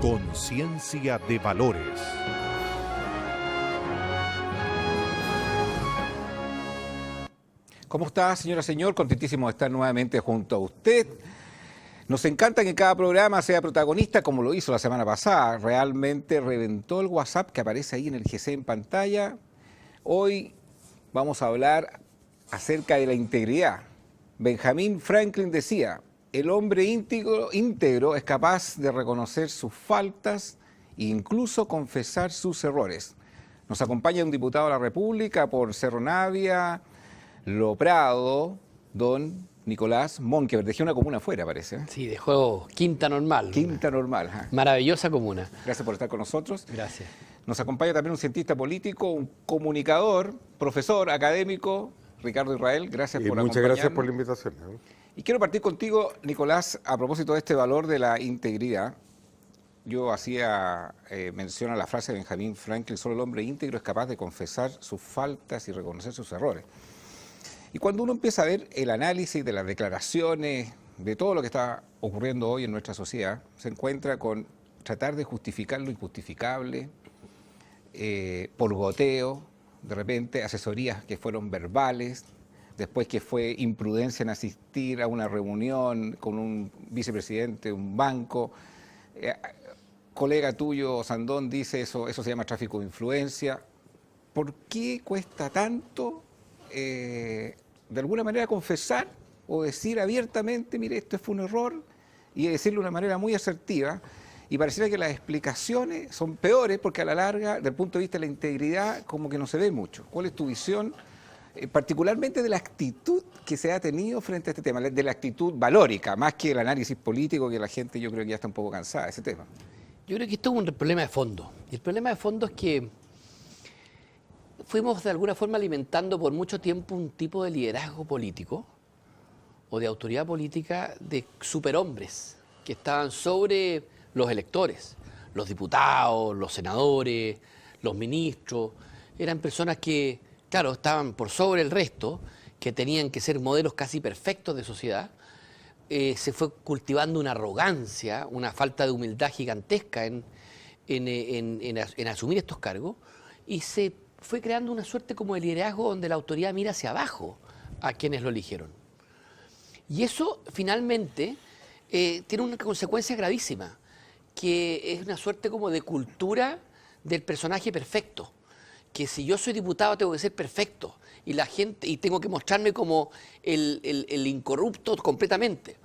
Conciencia de Valores. ¿Cómo está, señora, señor? Contentísimo de estar nuevamente junto a usted. Nos encanta que en cada programa sea protagonista, como lo hizo la semana pasada. Realmente reventó el WhatsApp que aparece ahí en el GC en pantalla. Hoy vamos a hablar acerca de la integridad. Benjamin Franklin decía: el hombre íntegro es capaz de reconocer sus faltas e incluso confesar sus errores. Nos acompaña un diputado de la República por Cerro Navia, Lo Prado, don Nicolás Monkeberg. Dejé una comuna afuera, parece. Sí, dejó Quinta Normal. Quinta Normal. Ajá. Maravillosa comuna. Gracias por estar con nosotros. Gracias. Nos acompaña también un cientista político, un comunicador, profesor, académico, Ricardo Israel. Gracias por acompañarnos. Muchas gracias por la invitación. Y quiero partir contigo, Nicolás, a propósito de este valor de la integridad. Yo hacía mención a la frase de Benjamin Franklin: solo el hombre íntegro es capaz de confesar sus faltas y reconocer sus errores. Y cuando uno empieza a ver el análisis de las declaraciones, de todo lo que está ocurriendo hoy en nuestra sociedad, se encuentra con tratar de justificar lo injustificable, por goteo, de repente asesorías que fueron verbales, después que fue imprudencia en asistir a una reunión con un vicepresidente de un banco. Colega tuyo, Sandón, dice eso se llama tráfico de influencia. ¿Por qué cuesta tanto de alguna manera confesar o decir abiertamente: mire, esto fue un error, y decirlo de una manera muy asertiva? Y pareciera que las explicaciones son peores porque a la larga, desde el punto de vista de la integridad, como que no se ve mucho. ¿Cuál es tu visión, particularmente de la actitud que se ha tenido frente a este tema, de la actitud valórica, más que el análisis político, que la gente yo creo que ya está un poco cansada de ese tema? Yo creo que esto es un problema de fondo. Y el problema de fondo es que fuimos de alguna forma alimentando por mucho tiempo un tipo de liderazgo político o de autoridad política de superhombres que estaban sobre los electores, los diputados, los senadores, los ministros. Eran personas que, claro, estaban por sobre el resto, que tenían que ser modelos casi perfectos de sociedad. Se fue cultivando una arrogancia, una falta de humildad gigantesca en asumir estos cargos, y se fue creando una suerte como de liderazgo donde la autoridad mira hacia abajo a quienes lo eligieron. Y eso finalmente tiene una consecuencia gravísima, que es una suerte como de cultura del personaje perfecto, que si yo soy diputado tengo que ser perfecto y la gente, y tengo que mostrarme como el incorrupto completamente.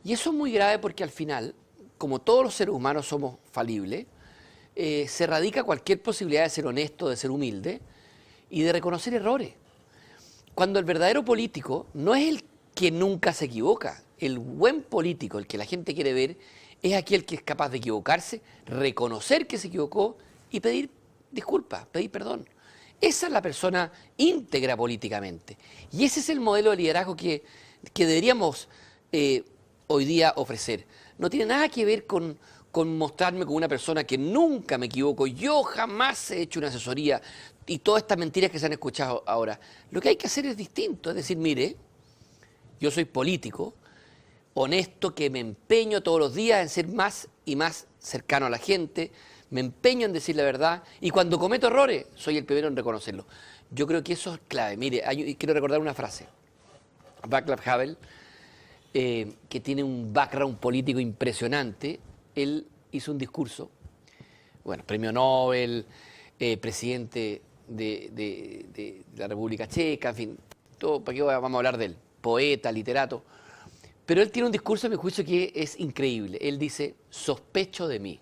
Y eso es muy grave porque al final, como todos los seres humanos somos falibles, se radica cualquier posibilidad de ser honesto, de ser humilde y de reconocer errores. Cuando el verdadero político no es el que nunca se equivoca, el buen político, el que la gente quiere ver, es aquel que es capaz de equivocarse, reconocer que se equivocó y pedir disculpas, pedir perdón. Esa es la persona íntegra políticamente. Y ese es el modelo de liderazgo que deberíamos hoy día ofrecer. No tiene nada que ver con mostrarme como una persona que nunca me equivoco. Yo jamás he hecho una asesoría y todas estas mentiras que se han escuchado ahora. Lo que hay que hacer es distinto, es decir, mire, yo soy político, honesto, que me empeño todos los días en ser más y más cercano a la gente, me empeño en decir la verdad, y cuando cometo errores soy el primero en reconocerlo. Yo creo que eso es clave. Mire, quiero recordar una frase. Václav Havel, que tiene un background político impresionante, él hizo un discurso, bueno, premio Nobel, presidente de la República Checa, en fin, todo, ¿para qué vamos a hablar de él? Poeta, literato. Pero él tiene un discurso, a mi juicio, que es increíble. Él dice: sospecho de mí.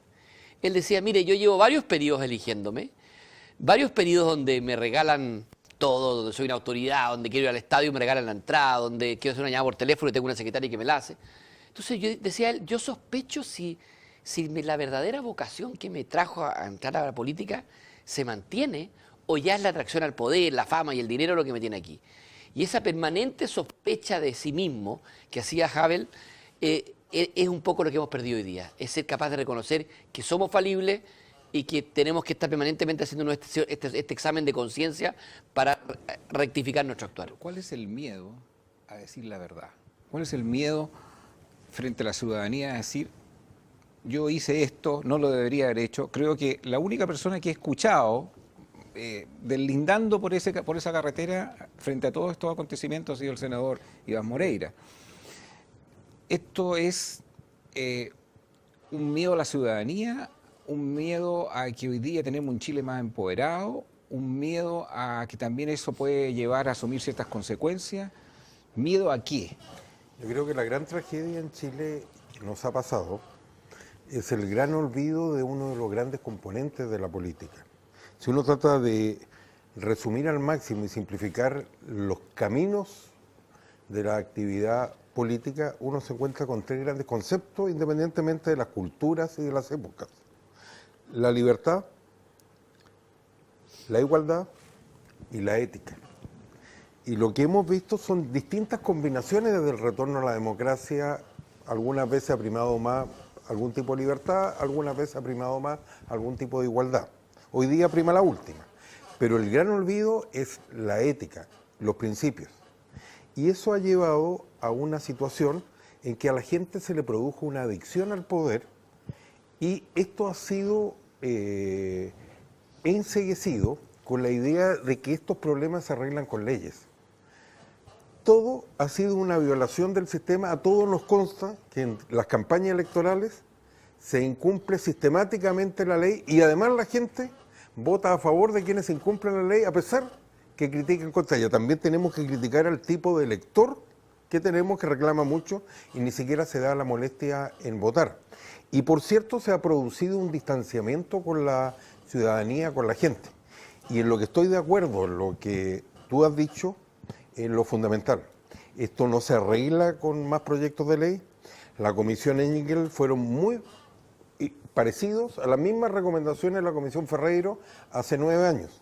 Él decía: mire, yo llevo varios periodos eligiéndome, varios periodos donde me regalan todo, donde soy una autoridad, donde quiero ir al estadio y me regalan la entrada, donde quiero hacer una llamada por teléfono y tengo una secretaria que me la hace. Entonces yo decía él, yo sospecho si la verdadera vocación que me trajo a entrar a la política se mantiene o ya es la atracción al poder, la fama y el dinero lo que me tiene aquí. Y esa permanente sospecha de sí mismo que hacía Havel es un poco lo que hemos perdido hoy día. Es ser capaz de reconocer que somos falibles y que tenemos que estar permanentemente haciendo este examen de conciencia para rectificar nuestro actuar. ¿Cuál es el miedo a decir la verdad? ¿Cuál es el miedo frente a la ciudadanía a decir: yo hice esto, no lo debería haber hecho. Creo que la única persona que he escuchado deslindando por esa carretera frente a todos estos acontecimientos ha sido el senador Iván Moreira. Esto es un miedo a la ciudadanía, un miedo a que hoy día tenemos un Chile más empoderado, un miedo a que también eso puede llevar a asumir ciertas consecuencias. ¿Miedo a qué? Yo creo que la gran tragedia en Chile que nos ha pasado es el gran olvido de uno de los grandes componentes de la política. Si uno trata de resumir al máximo y simplificar los caminos de la actividad política, uno se encuentra con tres grandes conceptos independientemente de las culturas y de las épocas. La libertad, la igualdad y la ética. Y lo que hemos visto son distintas combinaciones desde el retorno a la democracia. Algunas veces ha primado más algún tipo de libertad, algunas veces ha primado más algún tipo de igualdad. Hoy día prima la última. Pero el gran olvido es la ética, los principios. Y eso ha llevado a una situación en que a la gente se le produjo una adicción al poder y esto ha sido enceguecido con la idea de que estos problemas se arreglan con leyes. Todo ha sido una violación del sistema. A todos nos consta que en las campañas electorales se incumple sistemáticamente la ley y además la gente vota a favor de quienes incumplen la ley a pesar que critican contra ella. También tenemos que criticar al tipo de elector que tenemos que reclama mucho y ni siquiera se da la molestia en votar. Y por cierto se ha producido un distanciamiento con la ciudadanía, con la gente. Y en lo que estoy de acuerdo, en lo que tú has dicho, es lo fundamental. Esto no se arregla con más proyectos de ley. La Comisión Engel fueron muy parecidos a las mismas recomendaciones de la Comisión Ferreiro hace 9 años.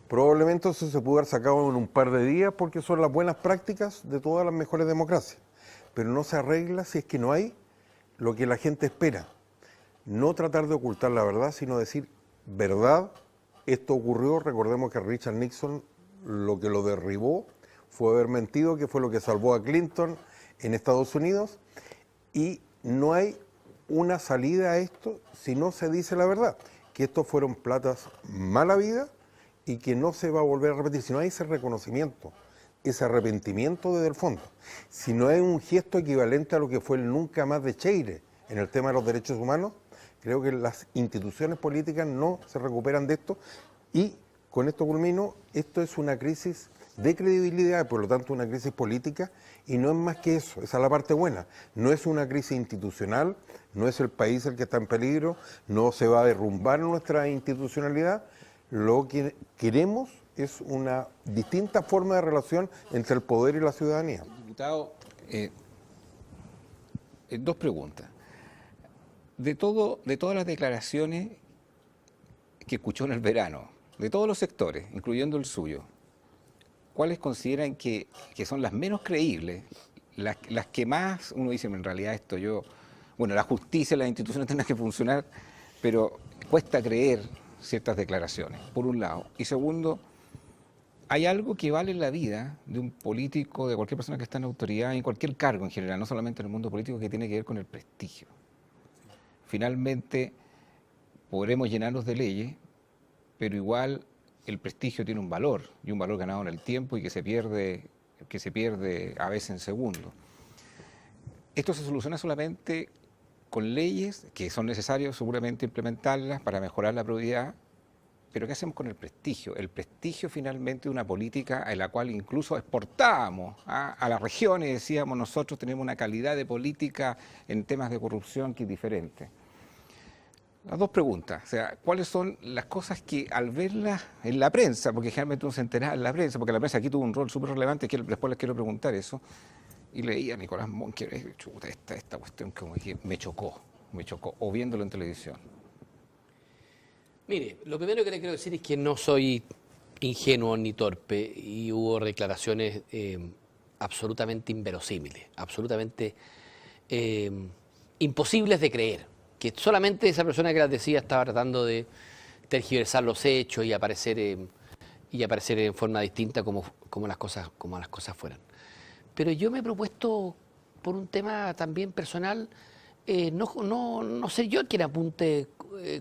Probablemente eso se pudo haber sacado en un par de días porque son las buenas prácticas de todas las mejores democracias. Pero no se arregla si es que no hay lo que la gente espera. No tratar de ocultar la verdad, sino decir, verdad, esto ocurrió. Recordemos que Richard Nixon lo que lo derribó fue haber mentido, que fue lo que salvó a Clinton en Estados Unidos, y no hay una salida a esto si no se dice la verdad, que estos fueron platas mala vida y que no se va a volver a repetir, si no hay ese reconocimiento, ese arrepentimiento desde el fondo, si no hay un gesto equivalente a lo que fue el nunca más de Cheire en el tema de los derechos humanos, creo que las instituciones políticas no se recuperan de esto y con esto culmino, esto es una crisis de credibilidad, por lo tanto una crisis política, y no es más que eso, esa es la parte buena. No es una crisis institucional, no es el país el que está en peligro, no se va a derrumbar nuestra institucionalidad. Lo que queremos es una distinta forma de relación entre el poder y la ciudadanía. Diputado, dos preguntas. De todas las declaraciones que escuchó en el verano, de todos los sectores, incluyendo el suyo, ¿cuáles consideran que son las menos creíbles, las que más uno dice, en realidad esto bueno, la justicia, las instituciones tendrán que funcionar, pero cuesta creer ciertas declaraciones, por un lado? Y segundo, hay algo que vale en la vida de un político, de cualquier persona que está en autoridad, en cualquier cargo en general, no solamente en el mundo político, que tiene que ver con el prestigio. Finalmente, podremos llenarnos de leyes, pero igual el prestigio tiene un valor, y un valor ganado en el tiempo y que se pierde a veces en segundos. Esto se soluciona solamente con leyes que son necesarias seguramente implementarlas para mejorar la probidad, pero ¿qué hacemos con el prestigio? El prestigio finalmente de una política en la cual incluso exportábamos a las regiones, decíamos nosotros tenemos una calidad de política en temas de corrupción que es diferente. Las dos preguntas, o sea, ¿cuáles son las cosas que al verlas en la prensa, porque generalmente uno se entera en la prensa, porque la prensa aquí tuvo un rol súper relevante, que después les quiero preguntar eso, y leía a Nicolás Monker, chuta, esta cuestión como que me chocó, o viéndolo en televisión. Mire, lo primero que le quiero decir es que no soy ingenuo ni torpe y hubo declaraciones absolutamente inverosímiles, absolutamente imposibles de creer, que solamente esa persona que las decía estaba tratando de tergiversar los hechos y aparecer en forma distinta como las cosas fueran. Pero yo me he propuesto, por un tema también personal, no ser yo quien apunte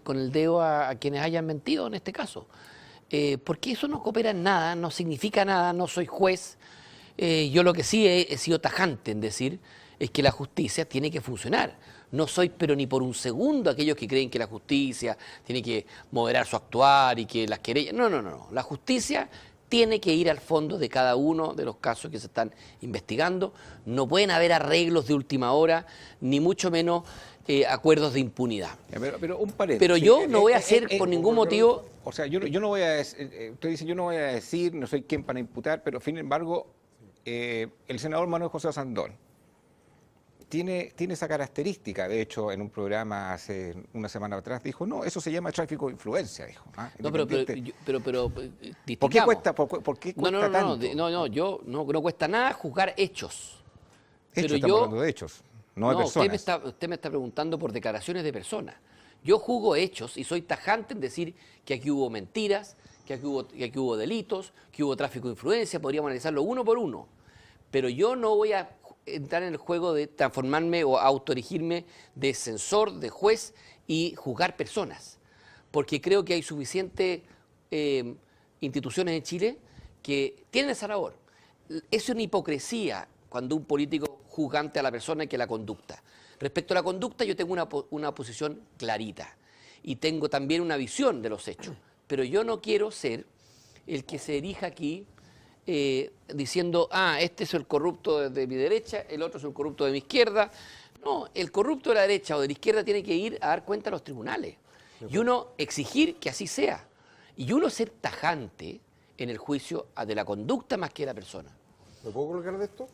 con el dedo a quienes hayan mentido en este caso. Porque eso no coopera en nada, no significa nada, no soy juez. Yo lo que sí he sido tajante en decir es que la justicia tiene que funcionar. No soy, pero ni por un segundo, aquellos que creen que la justicia tiene que moderar su actuar y que las querellas. No. La justicia tiene que ir al fondo de cada uno de los casos que se están investigando. No pueden haber arreglos de última hora, ni mucho menos acuerdos de impunidad. Pero un paréntesis. Pero yo no voy a hacer por ningún motivo... O sea, yo no voy a... Usted dice, yo no voy a decir, no soy quien para imputar, pero sin embargo, el senador Manuel José Sandón tiene esa característica. De hecho, en un programa hace una semana atrás dijo, no, eso se llama tráfico de influencia, dijo. No, pero ¿Por qué cuesta, por qué cuesta tanto? No cuesta nada juzgar hechos. Hechos, estamos hablando de hechos, no de personas. Usted me está preguntando por declaraciones de personas. Yo juzgo hechos y soy tajante en decir que aquí hubo mentiras, que aquí hubo delitos, que hubo tráfico de influencia, podríamos analizarlo uno por uno. Pero yo no voy a entrar en el juego de transformarme o autoerigirme de censor, de juez y juzgar personas. Porque creo que hay suficientes instituciones en Chile que tienen esa labor. Es una hipocresía cuando un político juzgante a la persona que la conducta. Respecto a la conducta, yo tengo una posición clarita y tengo también una visión de los hechos, pero yo no quiero ser el que se erija aquí diciendo, este es el corrupto de mi derecha, el otro es el corrupto de mi izquierda. No, el corrupto de la derecha o de la izquierda tiene que ir a dar cuenta a los tribunales y uno exigir que así sea y uno ser tajante en el juicio de la conducta más que de la persona. ¿Me puedo colocar de esto?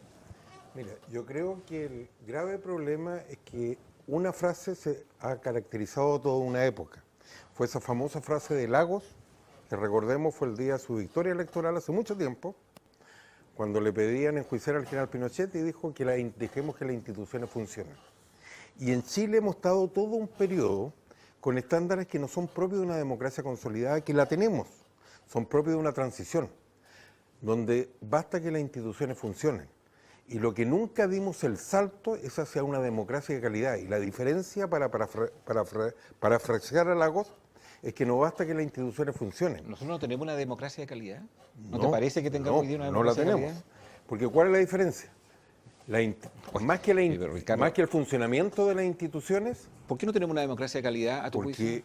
Mira, yo creo que el grave problema es que una frase se ha caracterizado toda una época. Fue esa famosa frase de Lagos, que recordemos fue el día de su victoria electoral hace mucho tiempo, cuando le pedían enjuiciar al general Pinochet y dijo que dejemos que las instituciones funcionen. Y en Chile hemos estado todo un periodo con estándares que no son propios de una democracia consolidada, que la tenemos, son propios de una transición, donde basta que las instituciones funcionen. Y lo que nunca dimos el salto es hacia una democracia de calidad. Y la diferencia, para parafrasear a Lagos, es que no basta que las instituciones funcionen. ¿Nosotros no tenemos una democracia de calidad? ¿No te parece que tengamos hoy día una democracia de calidad? No la tenemos. Porque ¿cuál es la diferencia? Más que el funcionamiento de las instituciones... ¿Por qué no tenemos una democracia de calidad a tu juicio?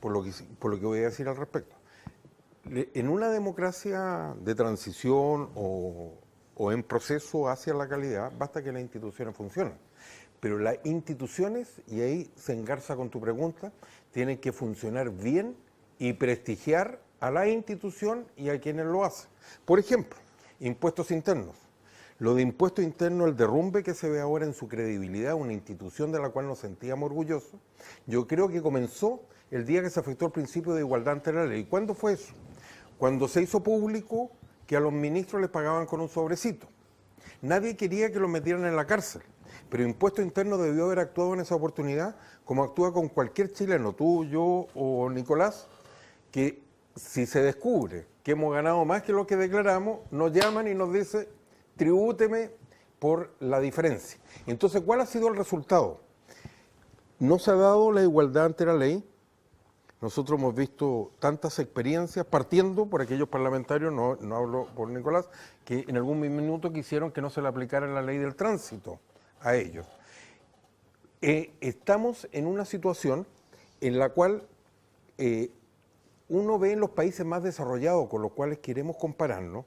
Por lo que voy a decir al respecto. En una democracia de transición o en proceso hacia la calidad, basta que las instituciones funcionen. Pero las instituciones, y ahí se engarza con tu pregunta, tienen que funcionar bien y prestigiar a la institución y a quienes lo hacen. Por ejemplo, impuestos internos. Lo de impuestos internos, el derrumbe que se ve ahora en su credibilidad, una institución de la cual nos sentíamos orgullosos, yo creo que comenzó el día que se afectó el principio de igualdad ante la ley. ¿Cuándo fue eso? Cuando se hizo público que a los ministros les pagaban con un sobrecito. Nadie quería que los metieran en la cárcel, pero Impuesto Interno debió haber actuado en esa oportunidad como actúa con cualquier chileno, tú, yo o Nicolás, que si se descubre que hemos ganado más que lo que declaramos, nos llaman y nos dicen, tribúteme por la diferencia. Entonces, ¿cuál ha sido el resultado? No se ha dado la igualdad ante la ley. Nosotros hemos visto tantas experiencias, partiendo por aquellos parlamentarios, no hablo por Nicolás, que en algún minuto quisieron que no se le aplicara la ley del tránsito a ellos. Estamos en una situación en la cual uno ve en los países más desarrollados con los cuales queremos compararnos,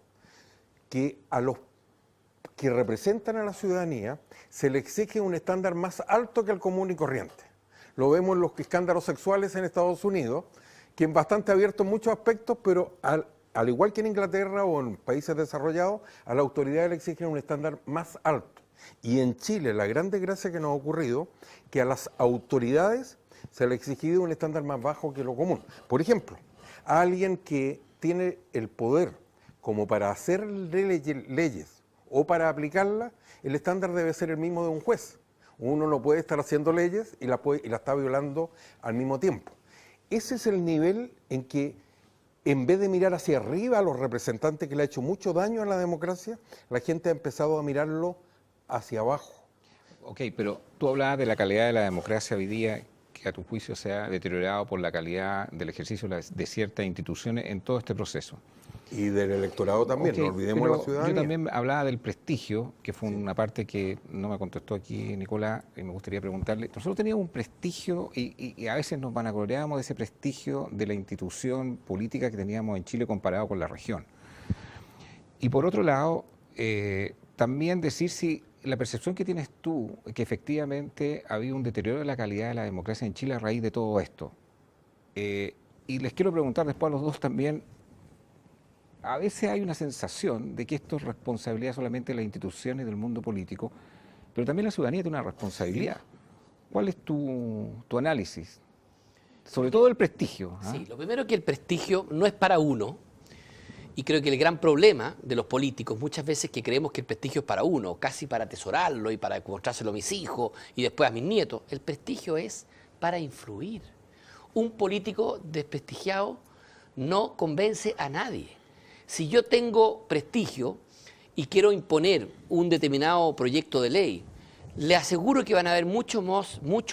que a los que representan a la ciudadanía se le exige un estándar más alto que el común y corriente. Lo vemos en los escándalos sexuales en Estados Unidos, que es bastante abierto en muchos aspectos, pero al igual que en Inglaterra o en países desarrollados, a la autoridad le exigen un estándar más alto. Y en Chile, la gran desgracia que nos ha ocurrido, que a las autoridades se le ha exigido un estándar más bajo que lo común. Por ejemplo, a alguien que tiene el poder como para hacer leyes o para aplicarlas, el estándar debe ser el mismo de un juez. Uno no puede estar haciendo leyes y la está violando al mismo tiempo. Ese es el nivel en que, en vez de mirar hacia arriba a los representantes que le ha hecho mucho daño a la democracia, la gente ha empezado a mirarlo hacia abajo. Ok, pero tú hablabas de la calidad de la democracia hoy día, que a tu juicio se ha deteriorado por la calidad del ejercicio de ciertas instituciones en todo este proceso. Y del electorado también, Ok, no olvidemos pero la ciudadanía. yo también hablaba del prestigio, que fue una parte que no me contestó aquí Nicolás, y me gustaría preguntarle. Nosotros teníamos un prestigio, y a veces nos vanagloriábamos de ese prestigio de la institución política que teníamos en Chile comparado con la región. Y por otro lado, también decir si la percepción que tienes tú, que efectivamente ha habido un deterioro de la calidad de la democracia en Chile a raíz de todo esto. Y les quiero preguntar después a los dos también, a veces hay una sensación de que esto es responsabilidad solamente de las instituciones del mundo político, pero también la ciudadanía tiene una responsabilidad. ¿Cuál es tu análisis? Sobre todo el prestigio. ¿Ah? Sí, lo primero que el prestigio no es para uno, y creo que el gran problema de los políticos muchas veces es que creemos que el prestigio es para uno, casi para atesorarlo y para mostrárselo a mis hijos y después a mis nietos. El prestigio es para influir. Un político desprestigiado no convence a nadie. Si yo tengo prestigio y quiero imponer un determinado proyecto de ley, le aseguro que van a haber muchos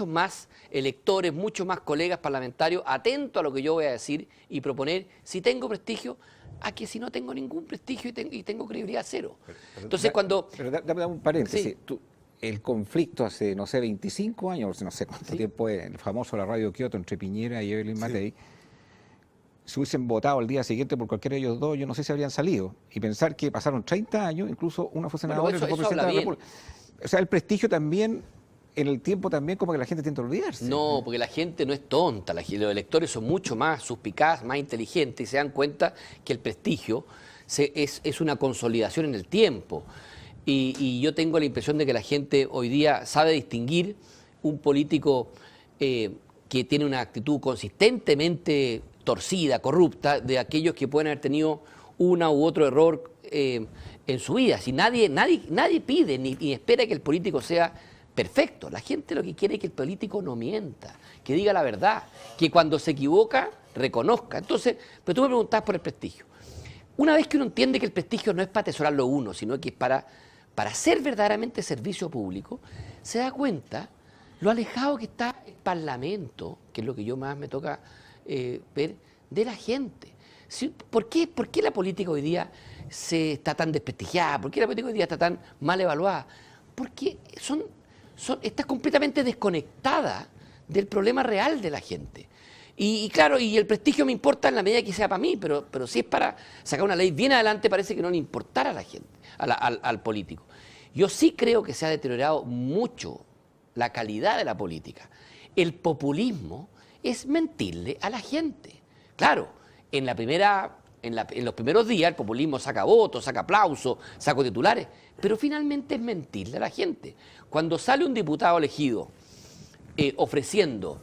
más electores, muchos más colegas parlamentarios atentos a lo que yo voy a decir y proponer, si tengo prestigio, a que si no tengo ningún prestigio y tengo credibilidad cero. Entonces cuando... Pero dame un paréntesis. Sí. El conflicto hace, no sé, 25 años, no sé cuánto tiempo es, el famoso la radio Kioto entre Piñera y Evelyn Matei, si hubiesen votado al día siguiente por cualquiera de ellos dos, yo no sé si habrían salido. Y pensar que pasaron 30 años, incluso una fue senadora y otra fue presidenta de la República. O sea, el prestigio también, en el tiempo también, como que la gente tiende a olvidarse. No, porque la gente no es tonta, los electores son mucho más suspicaces, más inteligentes y se dan cuenta que el prestigio es una consolidación en el tiempo. Y yo tengo la impresión de que la gente hoy día sabe distinguir un político que tiene una actitud consistentemente torcida, corrupta, de aquellos que pueden haber tenido una u otro error en su vida. Si nadie pide ni espera que el político sea perfecto. La gente lo que quiere es que el político no mienta, que diga la verdad, que cuando se equivoca reconozca. Entonces, pero tú me preguntabas por el prestigio. Una vez que uno entiende que el prestigio no es para atesorarlo uno, sino que es para hacer verdaderamente servicio público, se da cuenta lo alejado que está el Parlamento, que es lo que yo más me toca ver, de la gente. ¿Por qué la política hoy día está tan desprestigiada? ¿Por qué la política hoy día está tan mal evaluada? Porque está completamente desconectada del problema real de la gente. Y claro, y el prestigio me importa en la medida que sea para mí, pero si es para sacar una ley bien adelante, parece que no le importara a la gente, al político. Yo sí creo que se ha deteriorado mucho la calidad de la política. El populismo es mentirle a la gente. Claro, en los primeros días el populismo saca votos, saca aplausos, saca titulares, pero finalmente es mentirle a la gente. Cuando sale un diputado elegido ofreciendo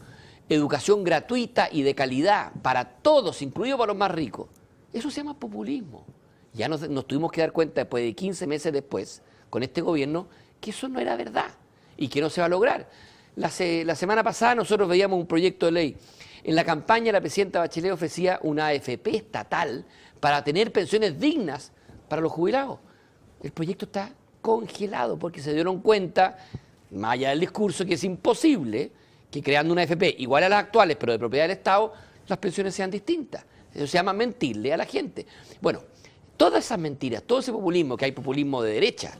educación gratuita y de calidad para todos, incluido para los más ricos, eso se llama populismo. Ya nos tuvimos que dar cuenta después de 15 meses después, con este gobierno, que eso no era verdad y que no se va a lograr. La semana pasada nosotros veíamos un proyecto de ley. En la campaña la presidenta Bachelet ofrecía una AFP estatal para tener pensiones dignas para los jubilados. El proyecto está congelado porque se dieron cuenta, más allá del discurso, que es imposible que creando una AFP igual a las actuales, pero de propiedad del Estado, las pensiones sean distintas. Eso se llama mentirle a la gente. Bueno, todas esas mentiras, todo ese populismo, que hay populismo de derecha,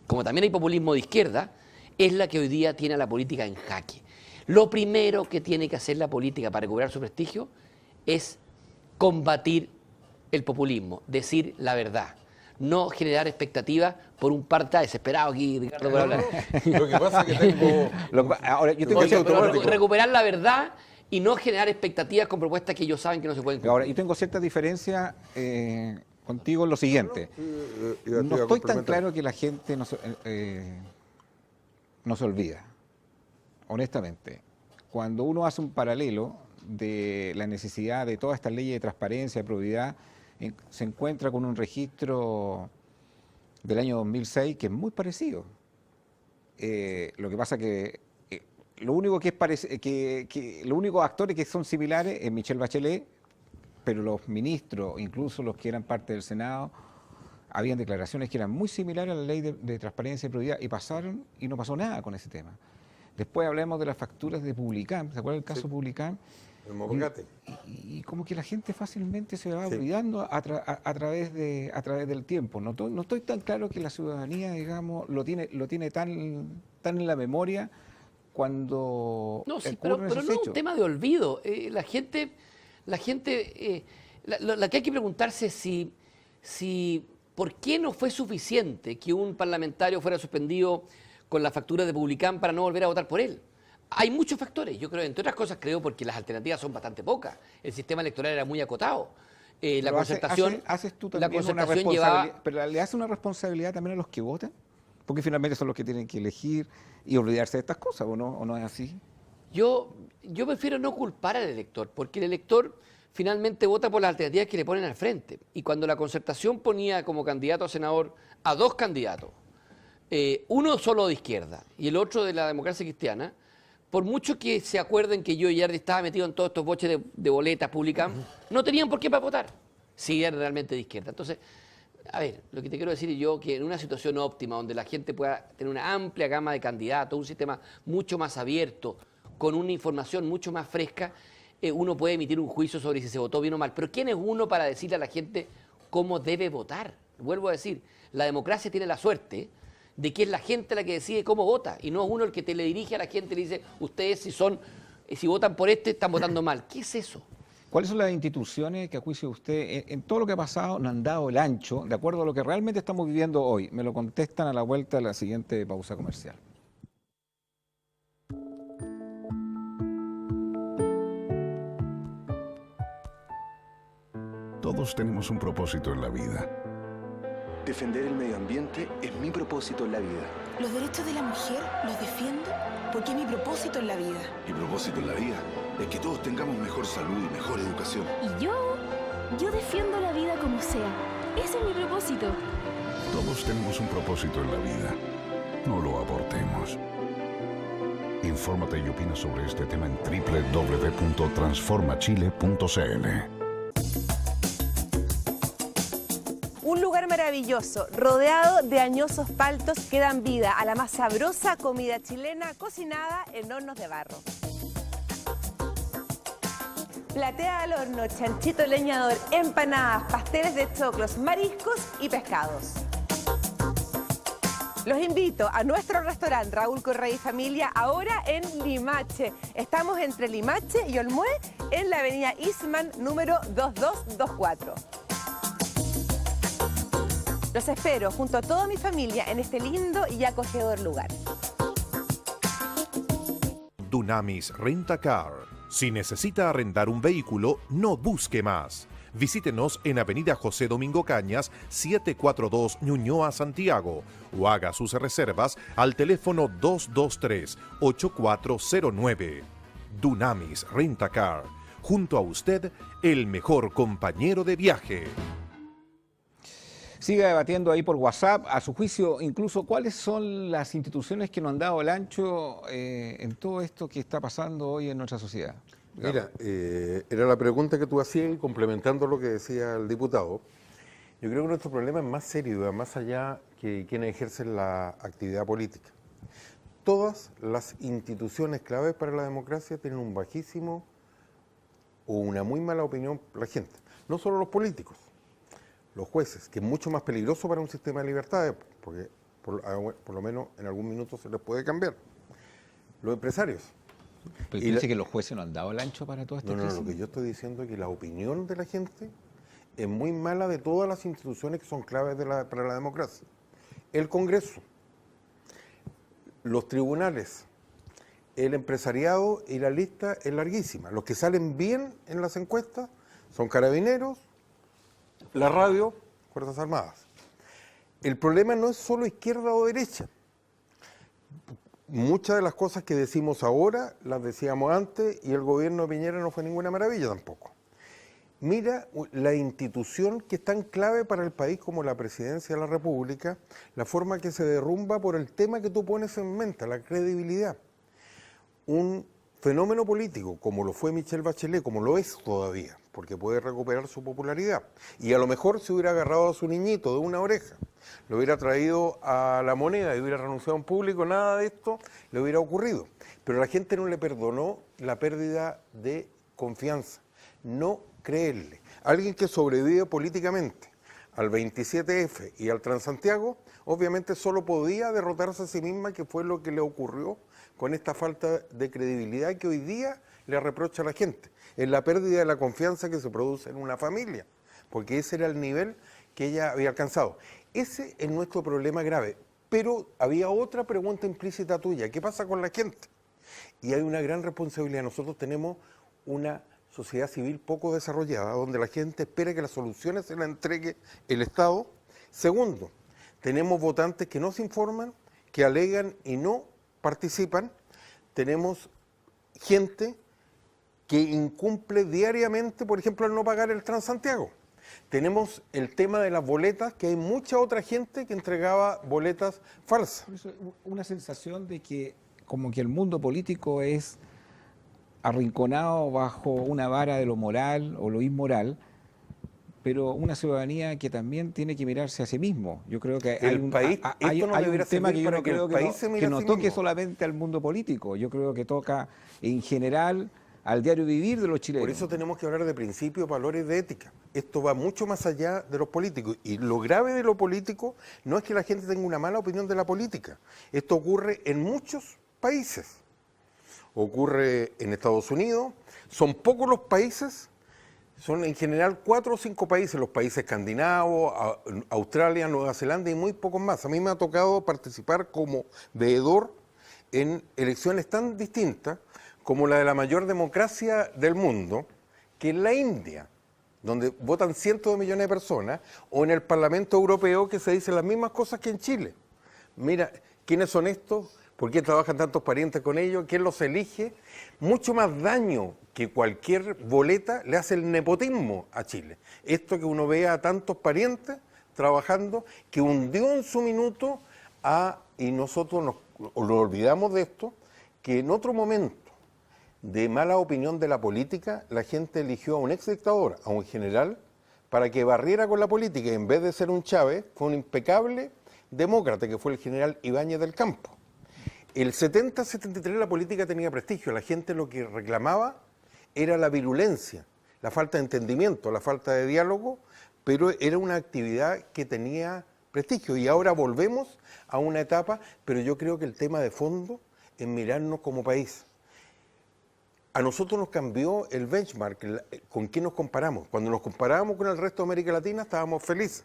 como también hay populismo de izquierda, es la que hoy día tiene a la política en jaque. Lo primero que tiene que hacer la política para recuperar su prestigio es combatir el populismo, decir la verdad, no generar expectativas por un par. Está desesperado aquí, Ricardo, por hablar. Lo que pasa es que tengo... Ahora, yo tengo recuperar la verdad y no generar expectativas con propuestas que ellos saben que no se pueden cumplir. Ahora, yo tengo cierta diferencia contigo en lo siguiente. No estoy tan claro que la gente no se olvida, honestamente. Cuando uno hace un paralelo de la necesidad de todas estas leyes de transparencia, de probidad, se encuentra con un registro del año 2006 que es muy parecido. Lo que pasa que lo único los únicos actores que son similares es Michelle Bachelet, pero los ministros, incluso los que eran parte del Senado, habían declaraciones que eran muy similares a la ley de transparencia y probidad y pasaron y no pasó nada con ese tema. Después hablemos de las facturas de Publicam, ¿se acuerdan del caso Publicam? El Mogate. Y como que la gente fácilmente se va olvidando a través del tiempo. No estoy tan claro que la ciudadanía, digamos, lo tiene tan en la memoria cuando No, sí, ocurren pero esos no es hechos. un tema de olvido. La que hay que preguntarse es si por qué no fue suficiente que un parlamentario fuera suspendido con la factura de Publicam para no volver a votar por él. Hay muchos factores, yo creo, entre otras cosas creo porque las alternativas son bastante pocas. El sistema electoral era muy acotado. La concertación, haces tú la también una concertación responsabilidad, llevaba... pero le hace una responsabilidad también a los que votan, porque finalmente son los que tienen que elegir y olvidarse de estas cosas, ¿o no es así? Yo prefiero no culpar al elector, porque el elector finalmente vota por las alternativas que le ponen al frente. Y cuando la concertación ponía como candidato a senador a dos candidatos, uno solo de izquierda y el otro de la democracia cristiana, por mucho que se acuerden que yo ya estaba metido en todos estos boches de boletas públicas, no tenían por qué para votar, si eran realmente de izquierda. Entonces, a ver, lo que te quiero decir yo que en una situación óptima, donde la gente pueda tener una amplia gama de candidatos, un sistema mucho más abierto, con una información mucho más fresca, uno puede emitir un juicio sobre si se votó bien o mal. Pero ¿quién es uno para decirle a la gente cómo debe votar? Vuelvo a decir, la democracia tiene la suerte de que es la gente la que decide cómo vota y no es uno el que te le dirige a la gente y le dice, ustedes si votan por este, están votando mal. ¿Qué es eso? ¿Cuáles son las instituciones que a juicio de usted, en todo lo que ha pasado, no han dado el ancho, de acuerdo a lo que realmente estamos viviendo hoy? Me lo contestan a la vuelta de la siguiente pausa comercial. Todos tenemos un propósito en la vida. Defender el medio ambiente es mi propósito en la vida. Los derechos de la mujer los defiendo porque es mi propósito en la vida. Mi propósito en la vida es que todos tengamos mejor salud y mejor educación. Y yo defiendo la vida como sea. Ese es mi propósito. Todos tenemos un propósito en la vida. No lo abortemos. Infórmate y opina sobre este tema en www.transformachile.cl. Un lugar maravilloso, rodeado de añosos paltos que dan vida a la más sabrosa comida chilena cocinada en hornos de barro. Platea al horno, chanchito leñador, empanadas, pasteles de choclos, mariscos y pescados. Los invito a nuestro restaurante Raúl Correa y Familia, ahora en Limache. Estamos entre Limache y Olmué, en la avenida Eastman, número 2224. Los espero junto a toda mi familia en este lindo y acogedor lugar. Dunamis Rent a Car. Si necesita arrendar un vehículo, no busque más. Visítenos en Avenida José Domingo Cañas, 742 Ñuñoa, Santiago, o haga sus reservas al teléfono 223-8409. Dunamis Rent a Car. Junto a usted, el mejor compañero de viaje. Siga debatiendo ahí por WhatsApp, a su juicio, incluso cuáles son las instituciones que nos han dado el ancho en todo esto que está pasando hoy en nuestra sociedad. Mira, era la pregunta que tú hacías y complementando lo que decía el diputado. Yo creo que nuestro problema es más serio, va más allá que quienes ejercen la actividad política. Todas las instituciones claves para la democracia tienen un bajísimo o una muy mala opinión la gente. No solo los políticos, los jueces, que es mucho más peligroso para un sistema de libertades, porque por lo menos en algún minuto se les puede cambiar. Los empresarios. Pero dice que los jueces no han dado el ancho para toda esta crisis. No, lo que yo estoy diciendo es que la opinión de la gente es muy mala de todas las instituciones que son claves para la democracia. El Congreso, los tribunales, el empresariado y la lista es larguísima. Los que salen bien en las encuestas son Carabineros, la radio, Fuerzas Armadas. El problema no es solo izquierda o derecha. Muchas de las cosas que decimos ahora las decíamos antes y el gobierno de Piñera no fue ninguna maravilla tampoco. Mira la institución que es tan clave para el país como la Presidencia de la República, la forma que se derrumba por el tema que tú pones en mente, la credibilidad. Un fenómeno político, como lo fue Michelle Bachelet, como lo es todavía, porque puede recuperar su popularidad. Y a lo mejor se hubiera agarrado a su niñito de una oreja, lo hubiera traído a La Moneda y hubiera renunciado en público, nada de esto le hubiera ocurrido. Pero la gente no le perdonó la pérdida de confianza, no creerle. Alguien que sobrevive políticamente al 27F y al Transantiago, obviamente solo podía derrotarse a sí misma, que fue lo que le ocurrió con esta falta de credibilidad que hoy día le reprocha a la gente. Es la pérdida de la confianza que se produce en una familia, porque ese era el nivel que ella había alcanzado. Ese es nuestro problema grave. Pero había otra pregunta implícita tuya: ¿qué pasa con la gente? Y hay una gran responsabilidad. Nosotros tenemos una sociedad civil poco desarrollada, donde la gente espera que las soluciones se las entregue el Estado. Segundo, tenemos votantes que no se informan, que alegan y no participan. Tenemos gente que incumple diariamente, por ejemplo, al no pagar el Transantiago. Tenemos el tema de las boletas, que hay mucha otra gente que entregaba boletas falsas. Por eso, una sensación de que como que el mundo político es arrinconado bajo una vara de lo moral o lo inmoral, pero una ciudadanía que también tiene que mirarse a sí mismo. Yo creo que hay un tema que yo no creo que no toque solamente al mundo político. Yo creo que toca en general al diario vivir de los chilenos. Por eso tenemos que hablar de principios, valores, de ética. Esto va mucho más allá de los políticos. Y lo grave de lo político no es que la gente tenga una mala opinión de la política. Esto ocurre en muchos países. Ocurre en Estados Unidos. Son pocos los países, son en general 4 o 5 países, los países escandinavos, Australia, Nueva Zelanda y muy pocos más. A mí me ha tocado participar como veedor en elecciones tan distintas como la de la mayor democracia del mundo, que es la India, donde votan cientos de millones de personas, o en el Parlamento Europeo, que se dicen las mismas cosas que en Chile. Mira, ¿quiénes son estos? ¿Por qué trabajan tantos parientes con ellos? ¿Quién los elige? Mucho más daño que cualquier boleta le hace el nepotismo a Chile. Esto que uno vea a tantos parientes trabajando, que hundió en su minuto y nosotros nos olvidamos de esto, que en otro momento de mala opinión de la política, la gente eligió a un ex dictador, a un general, para que barriera con la política, y en vez de ser un Chávez, fue un impecable demócrata, que fue el general Ibáñez del Campo. El 70-73 la política tenía prestigio, la gente lo que reclamaba era la virulencia, la falta de entendimiento, la falta de diálogo, pero era una actividad que tenía prestigio, y ahora volvemos a una etapa, pero yo creo que el tema de fondo es mirarnos como país. A nosotros nos cambió el benchmark, con quién nos comparamos. Cuando nos comparábamos con el resto de América Latina estábamos felices.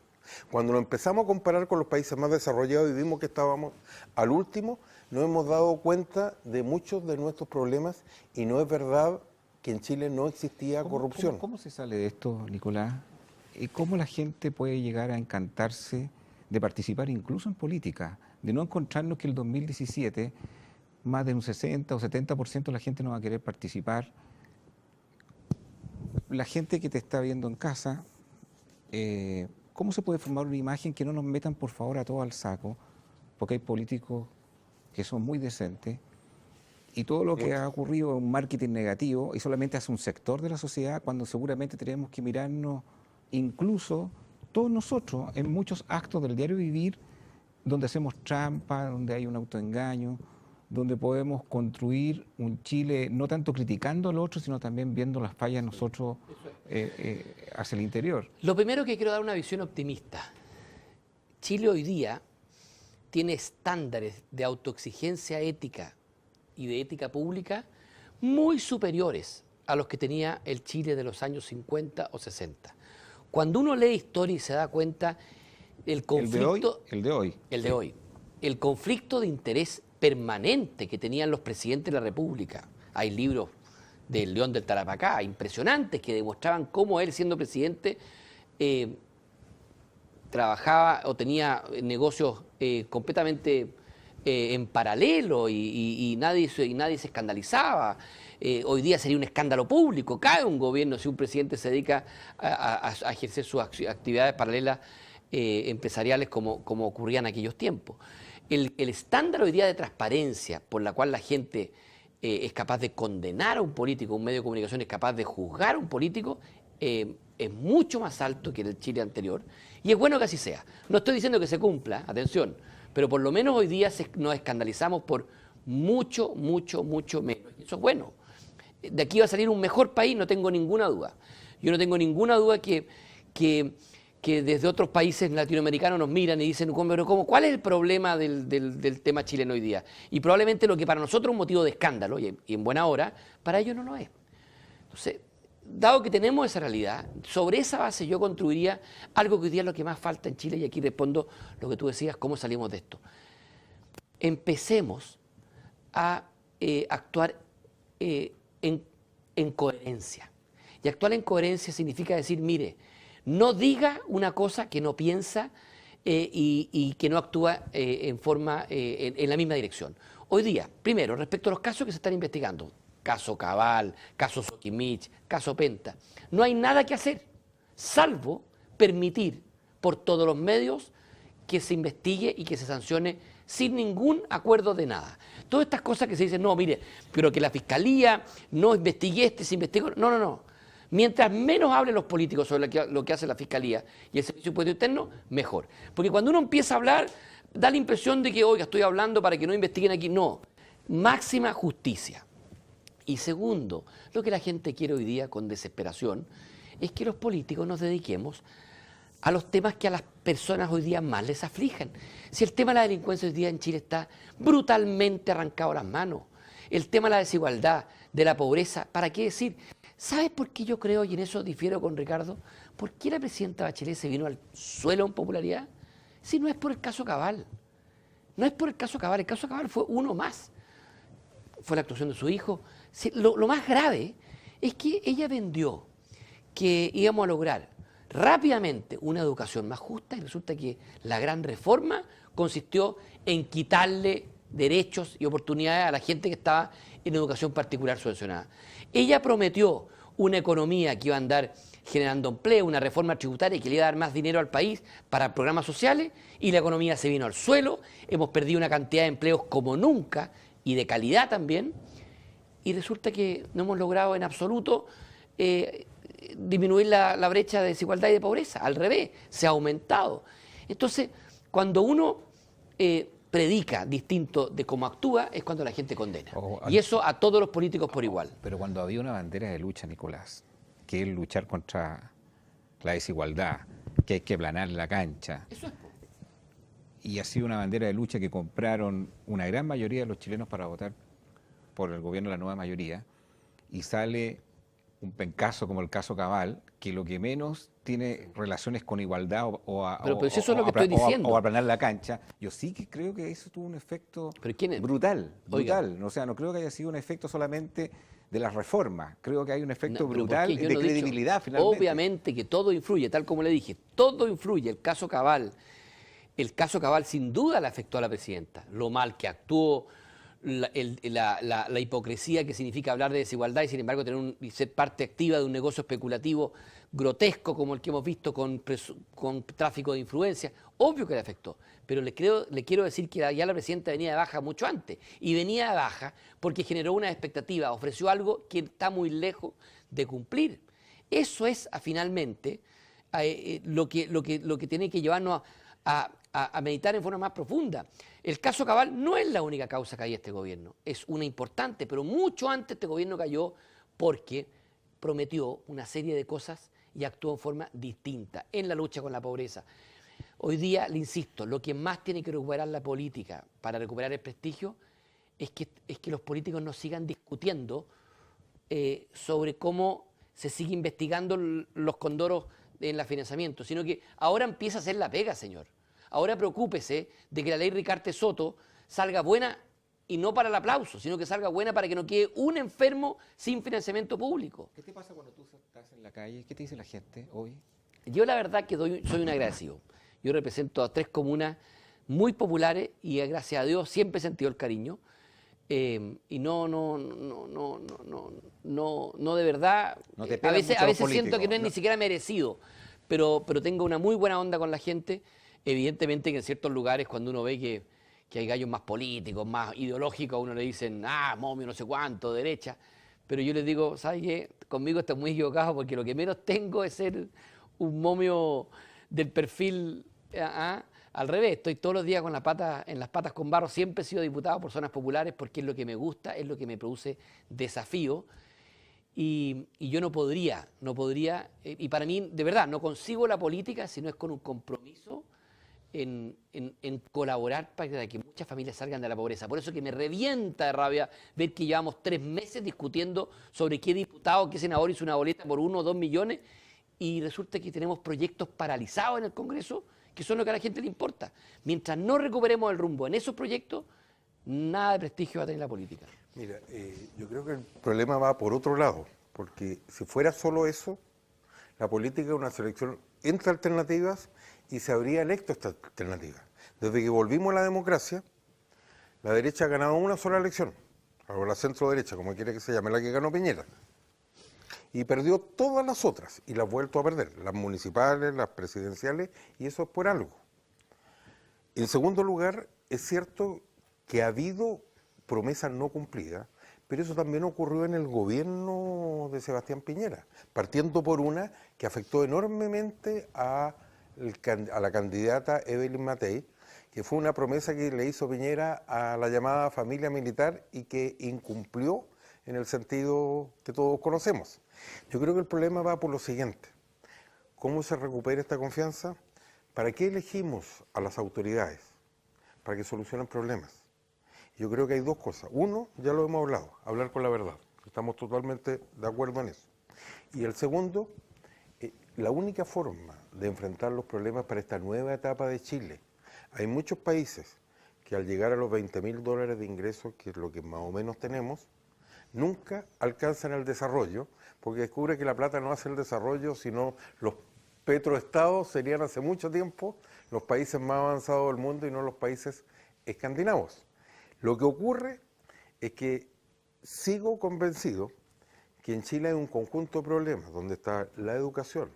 Cuando nos empezamos a comparar con los países más desarrollados y vimos que estábamos al último, nos hemos dado cuenta de muchos de nuestros problemas, y no es verdad que en Chile no existía corrupción. ¿Cómo se sale de esto, Nicolás? ¿Cómo la gente puede llegar a encantarse de participar incluso en política? De no encontrarnos que el 2017... más de un 60 o 70% de la gente no va a querer participar. La gente que te está viendo en casa, ¿cómo se puede formar una imagen que no nos metan por favor a todos al saco? Porque hay políticos que son muy decentes, y todo lo que ha ocurrido es un marketing negativo y solamente hace un sector de la sociedad, cuando seguramente tenemos que mirarnos incluso todos nosotros en muchos actos del diario vivir, donde hacemos trampa, donde hay un autoengaño, donde podemos construir un Chile no tanto criticando al otro, sino también viendo las fallas nosotros hacia el interior. Lo primero que quiero dar una visión optimista. Chile hoy día tiene estándares de autoexigencia ética y de ética pública muy superiores a los que tenía el Chile de los años 50 o 60. Cuando uno lee historia y se da cuenta del conflicto... El de hoy. El conflicto de interés permanente que tenían los presidentes de la República. Hay libros del León del Tarapacá, impresionantes, que demostraban cómo él, siendo presidente, trabajaba o tenía negocios completamente en paralelo, y nadie se escandalizaba. Hoy día sería un escándalo público. Cae un gobierno si un presidente se dedica a ejercer sus actividades paralelas empresariales como ocurría en aquellos tiempos. El estándar hoy día de transparencia por la cual la gente es capaz de condenar a un político, un medio de comunicación es capaz de juzgar a un político, es mucho más alto que en el Chile anterior, y es bueno que así sea. No estoy diciendo que se cumpla, atención, pero por lo menos hoy día nos escandalizamos por mucho, mucho, mucho menos. Eso es bueno. De aquí va a salir un mejor país, no tengo ninguna duda. Yo no tengo ninguna duda que desde otros países latinoamericanos nos miran y dicen, pero ¿cuál es el problema del tema chileno hoy día? Y probablemente lo que para nosotros es un motivo de escándalo, y en buena hora, para ellos no lo es. Entonces, dado que tenemos esa realidad, sobre esa base yo construiría algo que hoy día es lo que más falta en Chile, y aquí respondo lo que tú decías, ¿cómo salimos de esto? Empecemos a actuar en coherencia. Y actuar en coherencia significa decir, mire, no diga una cosa que no piensa y que no actúa en la misma dirección. Hoy día, primero, respecto a los casos que se están investigando, caso Cabal, caso Soquimich, caso Penta, no hay nada que hacer, salvo permitir por todos los medios que se investigue y que se sancione sin ningún acuerdo de nada. Todas estas cosas que se dicen, no, mire, pero que la Fiscalía no investigue se investigó. No. Mientras menos hablen los políticos sobre lo que hace la Fiscalía y el Servicio de Impuesto Interno, mejor. Porque cuando uno empieza a hablar, da la impresión de que, oiga, estoy hablando para que no investiguen aquí. No, máxima justicia. Y segundo, lo que la gente quiere hoy día con desesperación es que los políticos nos dediquemos a los temas que a las personas hoy día más les aflijan. Si el tema de la delincuencia hoy día en Chile está brutalmente arrancado a las manos, el tema de la desigualdad, de la pobreza, ¿para qué decir? ¿Sabes por qué yo creo, y en eso difiero con Ricardo, por qué la presidenta Bachelet se vino al suelo en popularidad? Si no es por el caso Cabal. No es por el caso Cabal fue uno más. Fue la actuación de su hijo. Lo más grave es que ella vendió que íbamos a lograr rápidamente una educación más justa y resulta que la gran reforma consistió en quitarle derechos y oportunidades a la gente que estaba en educación particular subvencionada. Ella prometió una economía que iba a andar generando empleo, una reforma tributaria que le iba a dar más dinero al país para programas sociales y la economía se vino al suelo, hemos perdido una cantidad de empleos como nunca y de calidad también y resulta que no hemos logrado en absoluto disminuir la brecha de desigualdad y de pobreza, al revés, se ha aumentado. Entonces, cuando uno predica distinto de cómo actúa, es cuando la gente condena. Y eso a todos los políticos por igual. Pero cuando había una bandera de lucha, Nicolás, que es luchar contra la desigualdad, que hay que aplanar la cancha, Eso es. y ha sido una bandera de lucha que compraron una gran mayoría de los chilenos para votar por el gobierno de la nueva mayoría, y sale un pencazo como el caso Cabal, que lo que menos tiene relaciones con igualdad o aplanar la cancha. Yo sí que creo que eso tuvo un efecto brutal. O sea, no creo que haya sido un efecto solamente de las reformas. Creo que hay un efecto brutal de credibilidad finalmente. Obviamente que todo influye, tal como le dije, todo influye. El caso Cabal sin duda le afectó a la presidenta. Lo mal que actuó, la hipocresía que significa hablar de desigualdad y sin embargo y ser parte activa de un negocio especulativo grotesco como el que hemos visto con tráfico de influencia, obvio que le afectó, pero le quiero decir que ya la presidenta venía de baja mucho antes y venía de baja porque generó una expectativa, ofreció algo que está muy lejos de cumplir. Eso es finalmente lo que tiene que llevarnos a meditar en forma más profunda. El caso Cabal no es la única causa que hay este gobierno, es una importante, pero mucho antes este gobierno cayó porque prometió una serie de cosas y actuó en forma distinta en la lucha con la pobreza. Hoy día, le insisto, lo que más tiene que recuperar la política para recuperar el prestigio es que los políticos no sigan discutiendo sobre cómo se sigue investigando los condoros en el financiamiento, sino que ahora empieza a hacer la pega, señor. Ahora preocúpese de que la ley Ricarte Soto salga buena y no para el aplauso, sino que salga buena para que no quede un enfermo sin financiamiento público. ¿Qué te pasa cuando tú estás en la calle? ¿Qué te dice la gente hoy? Yo la verdad que soy un agradecido. Yo represento a 3 comunas muy populares y gracias a Dios siempre he sentido el cariño. Y no de verdad, a veces siento que no es ni siquiera merecido, pero tengo una muy buena onda con la gente. Evidentemente que en ciertos lugares cuando uno ve que que hay gallos más políticos, más ideológicos, a uno le dicen, momio no sé cuánto, derecha, pero yo les digo, ¿sabes qué? Conmigo está muy equivocado porque lo que menos tengo es ser un momio del perfil al revés. Estoy todos los días con en las patas con barro. Siempre he sido diputado por zonas populares porque es lo que me gusta, es lo que me produce desafío. Y yo no podría, y para mí, de verdad, no consigo la política si no es con un compromiso en colaborar para que muchas familias salgan de la pobreza. Por eso que me revienta de rabia ver que llevamos 3 meses discutiendo sobre qué diputado, qué senador hizo una boleta por 1 o 2 millones y resulta que tenemos proyectos paralizados en el Congreso que son lo que a la gente le importa. Mientras no recuperemos el rumbo en esos proyectos, nada de prestigio va a tener la política. Mira, yo creo que el problema va por otro lado, porque si fuera solo eso, la política es una selección entre alternativas y se habría electo esta alternativa. Desde que volvimos a la democracia, la derecha ha ganado una sola elección, o la centro-derecha, como quiere que se llame, la que ganó Piñera. Y perdió todas las otras, y las ha vuelto a perder, las municipales, las presidenciales, y eso es por algo. En segundo lugar, es cierto que ha habido promesas no cumplidas, pero eso también ocurrió en el gobierno de Sebastián Piñera, partiendo por una que afectó enormemente a la candidata Evelyn Matei, que fue una promesa que le hizo Piñera a la llamada familia militar y que incumplió en el sentido que todos conocemos. Yo creo que el problema va por lo siguiente: ¿cómo se recupera esta confianza? ¿Para qué elegimos a las autoridades? Para que solucionen problemas. Yo creo que hay 2 cosas. Uno, ya lo hemos hablado, hablar con la verdad. Estamos totalmente de acuerdo en eso. Y el segundo, la única forma de enfrentar los problemas para esta nueva etapa de Chile. Hay muchos países que al llegar a los $20.000 de ingresos, que es lo que más o menos tenemos, nunca alcanzan el desarrollo, porque descubre que la plata no hace el desarrollo, sino los petroestados serían hace mucho tiempo los países más avanzados del mundo y no los países escandinavos. Lo que ocurre es que sigo convencido que en Chile hay un conjunto de problemas, donde está la educación,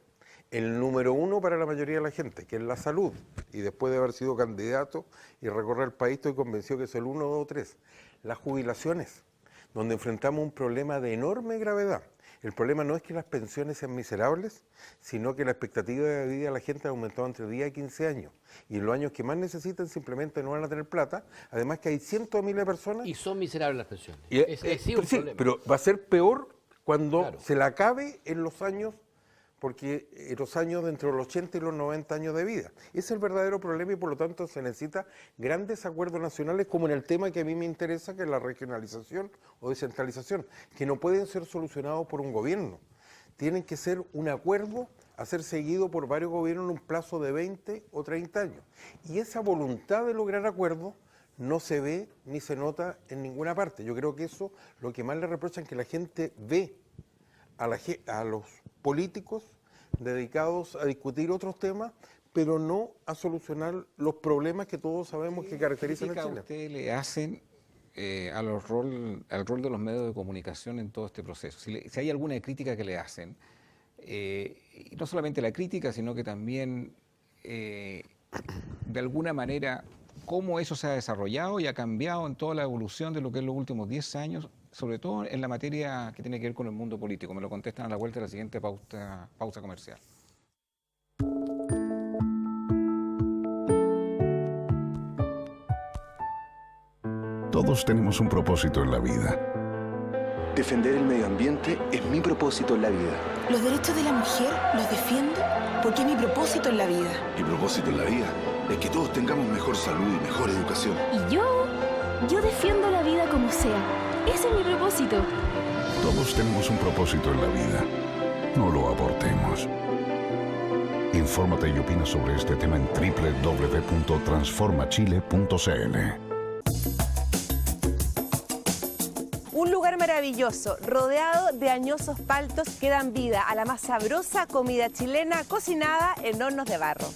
el número 1 para la mayoría de la gente, que es la salud, y después de haber sido candidato y recorrer el país estoy convencido que es el 1, 2, 3. Las jubilaciones, donde enfrentamos un problema de enorme gravedad. El problema no es que las pensiones sean miserables, sino que la expectativa de vida de la gente ha aumentado entre 10 y 15 años. Y en los años que más necesitan simplemente no van a tener plata. Además que hay cientos de miles de personas. Y son miserables las pensiones. Pero va a ser peor cuando se la acabe en los años, porque los años de entre los 80 y los 90 años de vida. Ese es el verdadero problema y por lo tanto se necesita grandes acuerdos nacionales como en el tema que a mí me interesa, que es la regionalización o descentralización, que no pueden ser solucionados por un gobierno. Tienen que ser un acuerdo a ser seguido por varios gobiernos en un plazo de 20 o 30 años. Y esa voluntad de lograr acuerdos no se ve ni se nota en ninguna parte. Yo creo que eso lo que más le reprochan que la gente ve a los políticos dedicados a discutir otros temas, pero no a solucionar los problemas que todos sabemos que caracterizan a Chile. ¿Qué ustedes le hacen al rol de los medios de comunicación en todo este proceso? Si hay alguna crítica que le hacen, y no solamente la crítica, sino que también, de alguna manera, cómo eso se ha desarrollado y ha cambiado en toda la evolución de lo que es los últimos 10 años, sobre todo en la materia que tiene que ver con el mundo político. Me lo contestan a la vuelta de la siguiente pausa comercial. Todos tenemos un propósito en la vida. Defender el medio ambiente es mi propósito en la vida. Los derechos de la mujer los defiendo porque es mi propósito en la vida. Mi propósito en la vida es que todos tengamos mejor salud y mejor educación. Y yo defiendo la vida como sea. Ese es mi propósito. Todos tenemos un propósito en la vida. No lo abortemos. Infórmate y opina sobre este tema en www.transformachile.cl. Un lugar maravilloso, rodeado de añosos paltos que dan vida a la más sabrosa comida chilena cocinada en hornos de barro.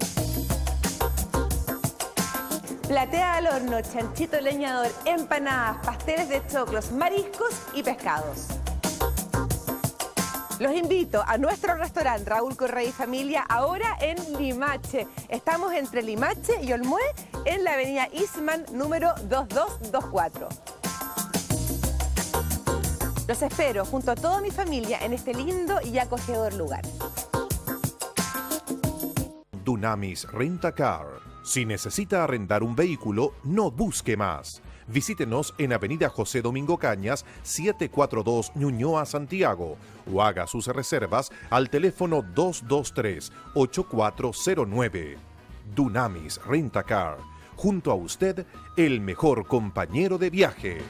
Platea al horno, chanchito leñador, empanadas, pasteles de choclos, mariscos y pescados. Los invito a nuestro restaurante Raúl Correa y Familia, ahora en Limache. Estamos entre Limache y Olmué en la avenida Eastman número 2224. Los espero junto a toda mi familia en este lindo y acogedor lugar. Dunamis Rent-A-Car. Si necesita arrendar un vehículo, no busque más. Visítenos en Avenida José Domingo Cañas, 742 Ñuñoa, Santiago, o haga sus reservas al teléfono 223-8409. Dunamis Rent-A-Car. Junto a usted, el mejor compañero de viaje.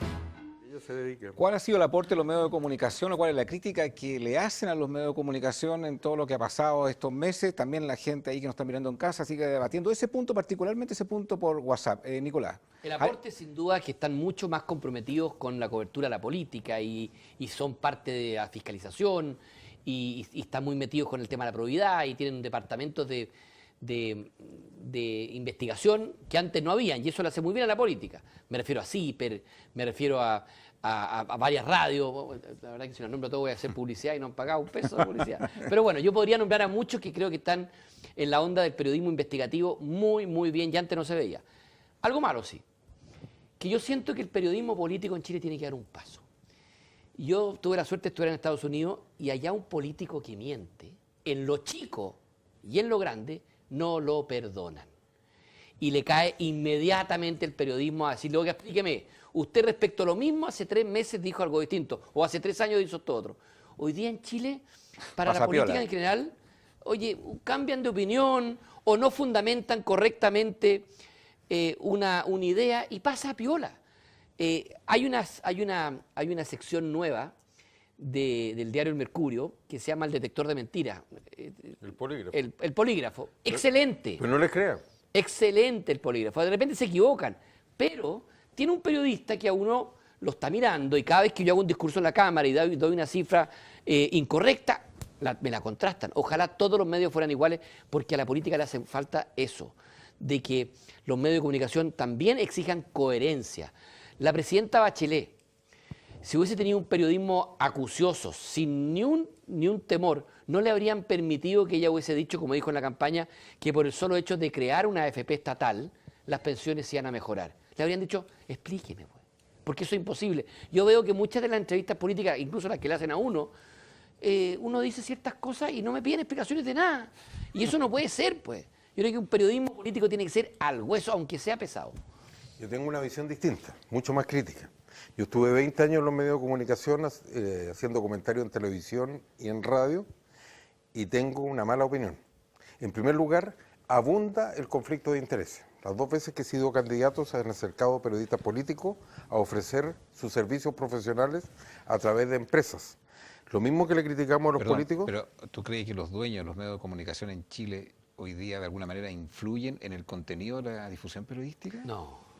¿Cuál ha sido el aporte de los medios de comunicación o cuál es la crítica que le hacen a los medios de comunicación en todo lo que ha pasado estos meses? También la gente ahí que nos está mirando en casa sigue debatiendo ese punto, particularmente ese punto por WhatsApp. Nicolás. El aporte, sin duda, es que están mucho más comprometidos con la cobertura de la política y son parte de la fiscalización y están muy metidos con el tema de la probidad y tienen departamentos de investigación que antes no habían, y eso le hace muy bien a la política. Me refiero a CIPER, me refiero a varias radios. La verdad que si los nombro todo voy a hacer publicidad y no han pagado un peso de publicidad. Pero bueno, yo podría nombrar a muchos que creo que están en la onda del periodismo investigativo muy, muy bien, y antes no se veía. Algo malo, sí, que yo siento que el periodismo político en Chile tiene que dar un paso. Yo tuve la suerte de estudiar en Estados Unidos y allá un político que miente, en lo chico y en lo grande, no lo perdonan. Y le cae inmediatamente el periodismo a decirle, oiga, explíqueme, usted respecto a lo mismo hace 3 meses dijo algo distinto, o hace 3 años hizo esto otro. Hoy día en Chile, para Pasa la política piola. en general, oye, cambian de opinión o no fundamentan correctamente una idea y pasa a piola. Hay una sección nueva del diario El Mercurio que se llama El Detector de Mentiras. El polígrafo. El polígrafo. Excelente. Pues no les crean. Excelente el polígrafo. De repente se equivocan, pero tiene un periodista que a uno lo está mirando y cada vez que yo hago un discurso en la Cámara y doy una cifra incorrecta, me la contrastan. Ojalá todos los medios fueran iguales, porque a la política le hace falta eso, de que los medios de comunicación también exijan coherencia. La presidenta Bachelet, si hubiese tenido un periodismo acucioso, sin ni un temor, no le habrían permitido que ella hubiese dicho, como dijo en la campaña, que por el solo hecho de crear una AFP estatal, las pensiones se iban a mejorar. Le habrían dicho, explíqueme, pues, porque eso es imposible. Yo veo que muchas de las entrevistas políticas, incluso las que le hacen a uno dice ciertas cosas y no me piden explicaciones de nada. Y eso no puede ser, pues. Yo creo que un periodismo político tiene que ser al hueso, aunque sea pesado. Yo tengo una visión distinta, mucho más crítica. Yo estuve 20 años en los medios de comunicación haciendo comentarios en televisión y en radio y tengo una mala opinión. En primer lugar, abunda el conflicto de intereses. Las 2 veces que he sido candidato se han acercado periodistas políticos a ofrecer sus servicios profesionales a través de empresas. Lo mismo que le criticamos a los políticos. Pero ¿tú crees que los dueños de los medios de comunicación en Chile hoy día de alguna manera influyen en el contenido de la difusión periodística?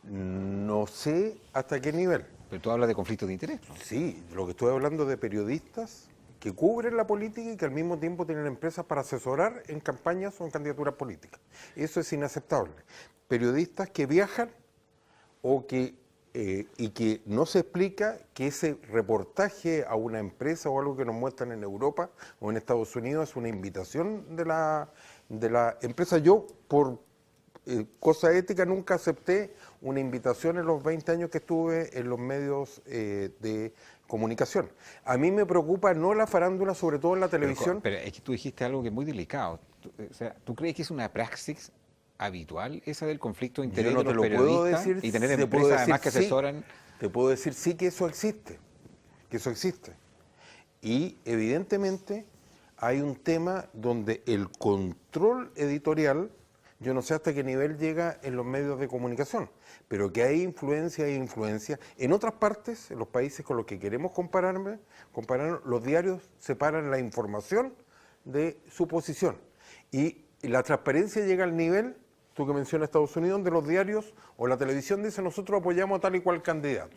No sé hasta qué nivel. Pero tú hablas de conflictos de interés. Sí, lo que estoy hablando de periodistas que cubren la política y que al mismo tiempo tienen empresas para asesorar en campañas o en candidaturas políticas. Eso es inaceptable. Periodistas que viajan o que y que no se explica que ese reportaje a una empresa o algo que nos muestran en Europa o en Estados Unidos es una invitación de la empresa. Yo, por cosa ética, nunca acepté una invitación en los 20 años que estuve en los medios de comunicación. A mí me preocupa no la farándula, sobre todo en la televisión. Pero es que tú dijiste algo que es muy delicado. ¿Tú crees que es una praxis habitual esa del conflicto de interés de los periodistas y tener empresas además que asesoran? Te puedo decir sí que eso existe, Y evidentemente hay un tema donde el control editorial, yo no sé hasta qué nivel llega en los medios de comunicación, pero que hay influencia. En otras partes, en los países con los que queremos comparar, los diarios separan la información de su posición. Y la transparencia llega al nivel, tú que mencionas Estados Unidos, donde los diarios o la televisión dicen nosotros apoyamos a tal y cual candidato,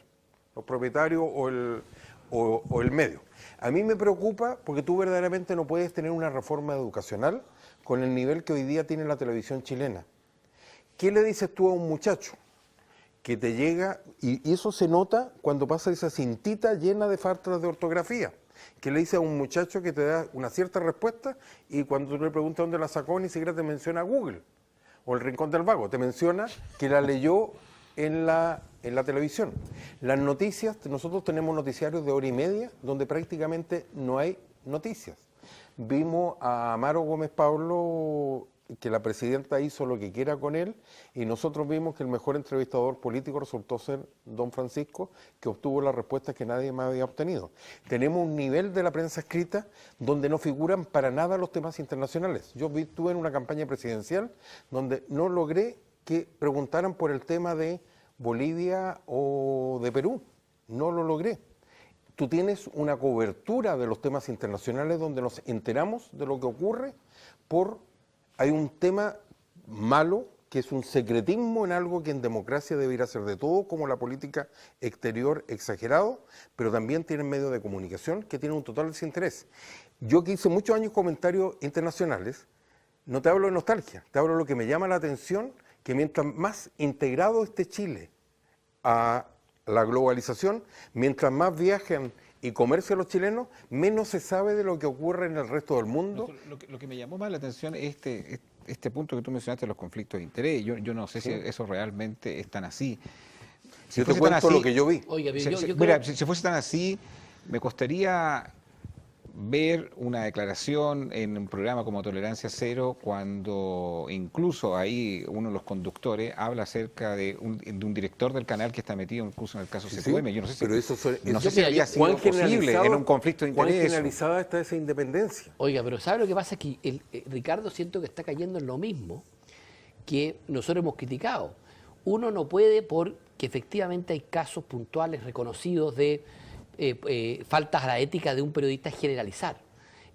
los propietarios o el medio. A mí me preocupa porque tú verdaderamente no puedes tener una reforma educacional con el nivel que hoy día tiene la televisión chilena. ¿Qué le dices tú a un muchacho que te llega, y eso se nota cuando pasa esa cintita llena de faltas de ortografía? ¿Qué le dices a un muchacho que te da una cierta respuesta y cuando tú le preguntas dónde la sacó ni siquiera te menciona Google? o El Rincón del Vago, te menciona que la leyó en la televisión. Las noticias, nosotros tenemos noticiarios de hora y media donde prácticamente no hay noticias. Vimos a Amaro Gómez Pablo, que la presidenta hizo lo que quiera con él, y nosotros vimos que el mejor entrevistador político resultó ser don Francisco, que obtuvo las respuestas que nadie más había obtenido. Tenemos un nivel de la prensa escrita donde no figuran para nada los temas internacionales. Yo estuve en una campaña presidencial donde no logré que preguntaran por el tema de Bolivia o de Perú. No lo logré. Tú tienes una cobertura de los temas internacionales donde nos enteramos de lo que ocurre hay un tema malo que es un secretismo en algo que en democracia debería ser de todo, como la política exterior exagerado, pero también tienen medios de comunicación que tienen un total desinterés. Yo que hice muchos años comentarios internacionales, no te hablo de nostalgia, te hablo de lo que me llama la atención, que mientras más integrado esté Chile a la globalización, mientras más viajen y comercian los chilenos, menos se sabe de lo que ocurre en el resto del mundo. Lo que me llamó más la atención es este punto que tú mencionaste de los conflictos de interés. Yo no sé si eso realmente es tan así. Si yo te cuento lo que yo vi. Oiga, Mira, si fuese tan así, me costaría ver una declaración en un programa como Tolerancia Cero cuando incluso ahí uno de los conductores habla acerca de un director del canal que está metido incluso en el caso CQM. Yo no sé si, pero eso no sé si había sido posible en un conflicto de interés. ¿Cuán generalizada está esa independencia? Oiga, pero ¿sabe lo que pasa? Que Ricardo siento que está cayendo en lo mismo que nosotros hemos criticado. Uno no puede, porque efectivamente hay casos puntuales reconocidos de faltas a la ética de un periodista, generalizar.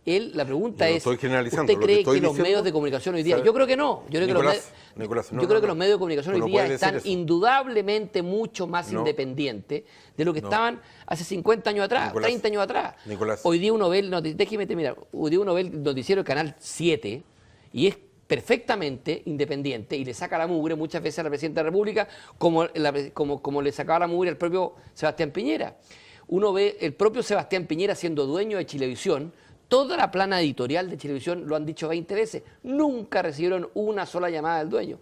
La pregunta es, ¿usted cree que los medios de comunicación hoy día? Yo creo que no. Yo creo que los medios de comunicación hoy día están indudablemente mucho más independientes de lo que estaban hace 50 años atrás, 30 años atrás. Hoy día uno ve el noticiero del Canal 7 y es perfectamente independiente y le saca la mugre muchas veces a la Presidenta de la República como le sacaba la mugre al propio Sebastián Piñera. Uno ve el propio Sebastián Piñera siendo dueño de Chilevisión, toda la plana editorial de Chilevisión, lo han dicho 20 veces, nunca recibieron una sola llamada del dueño.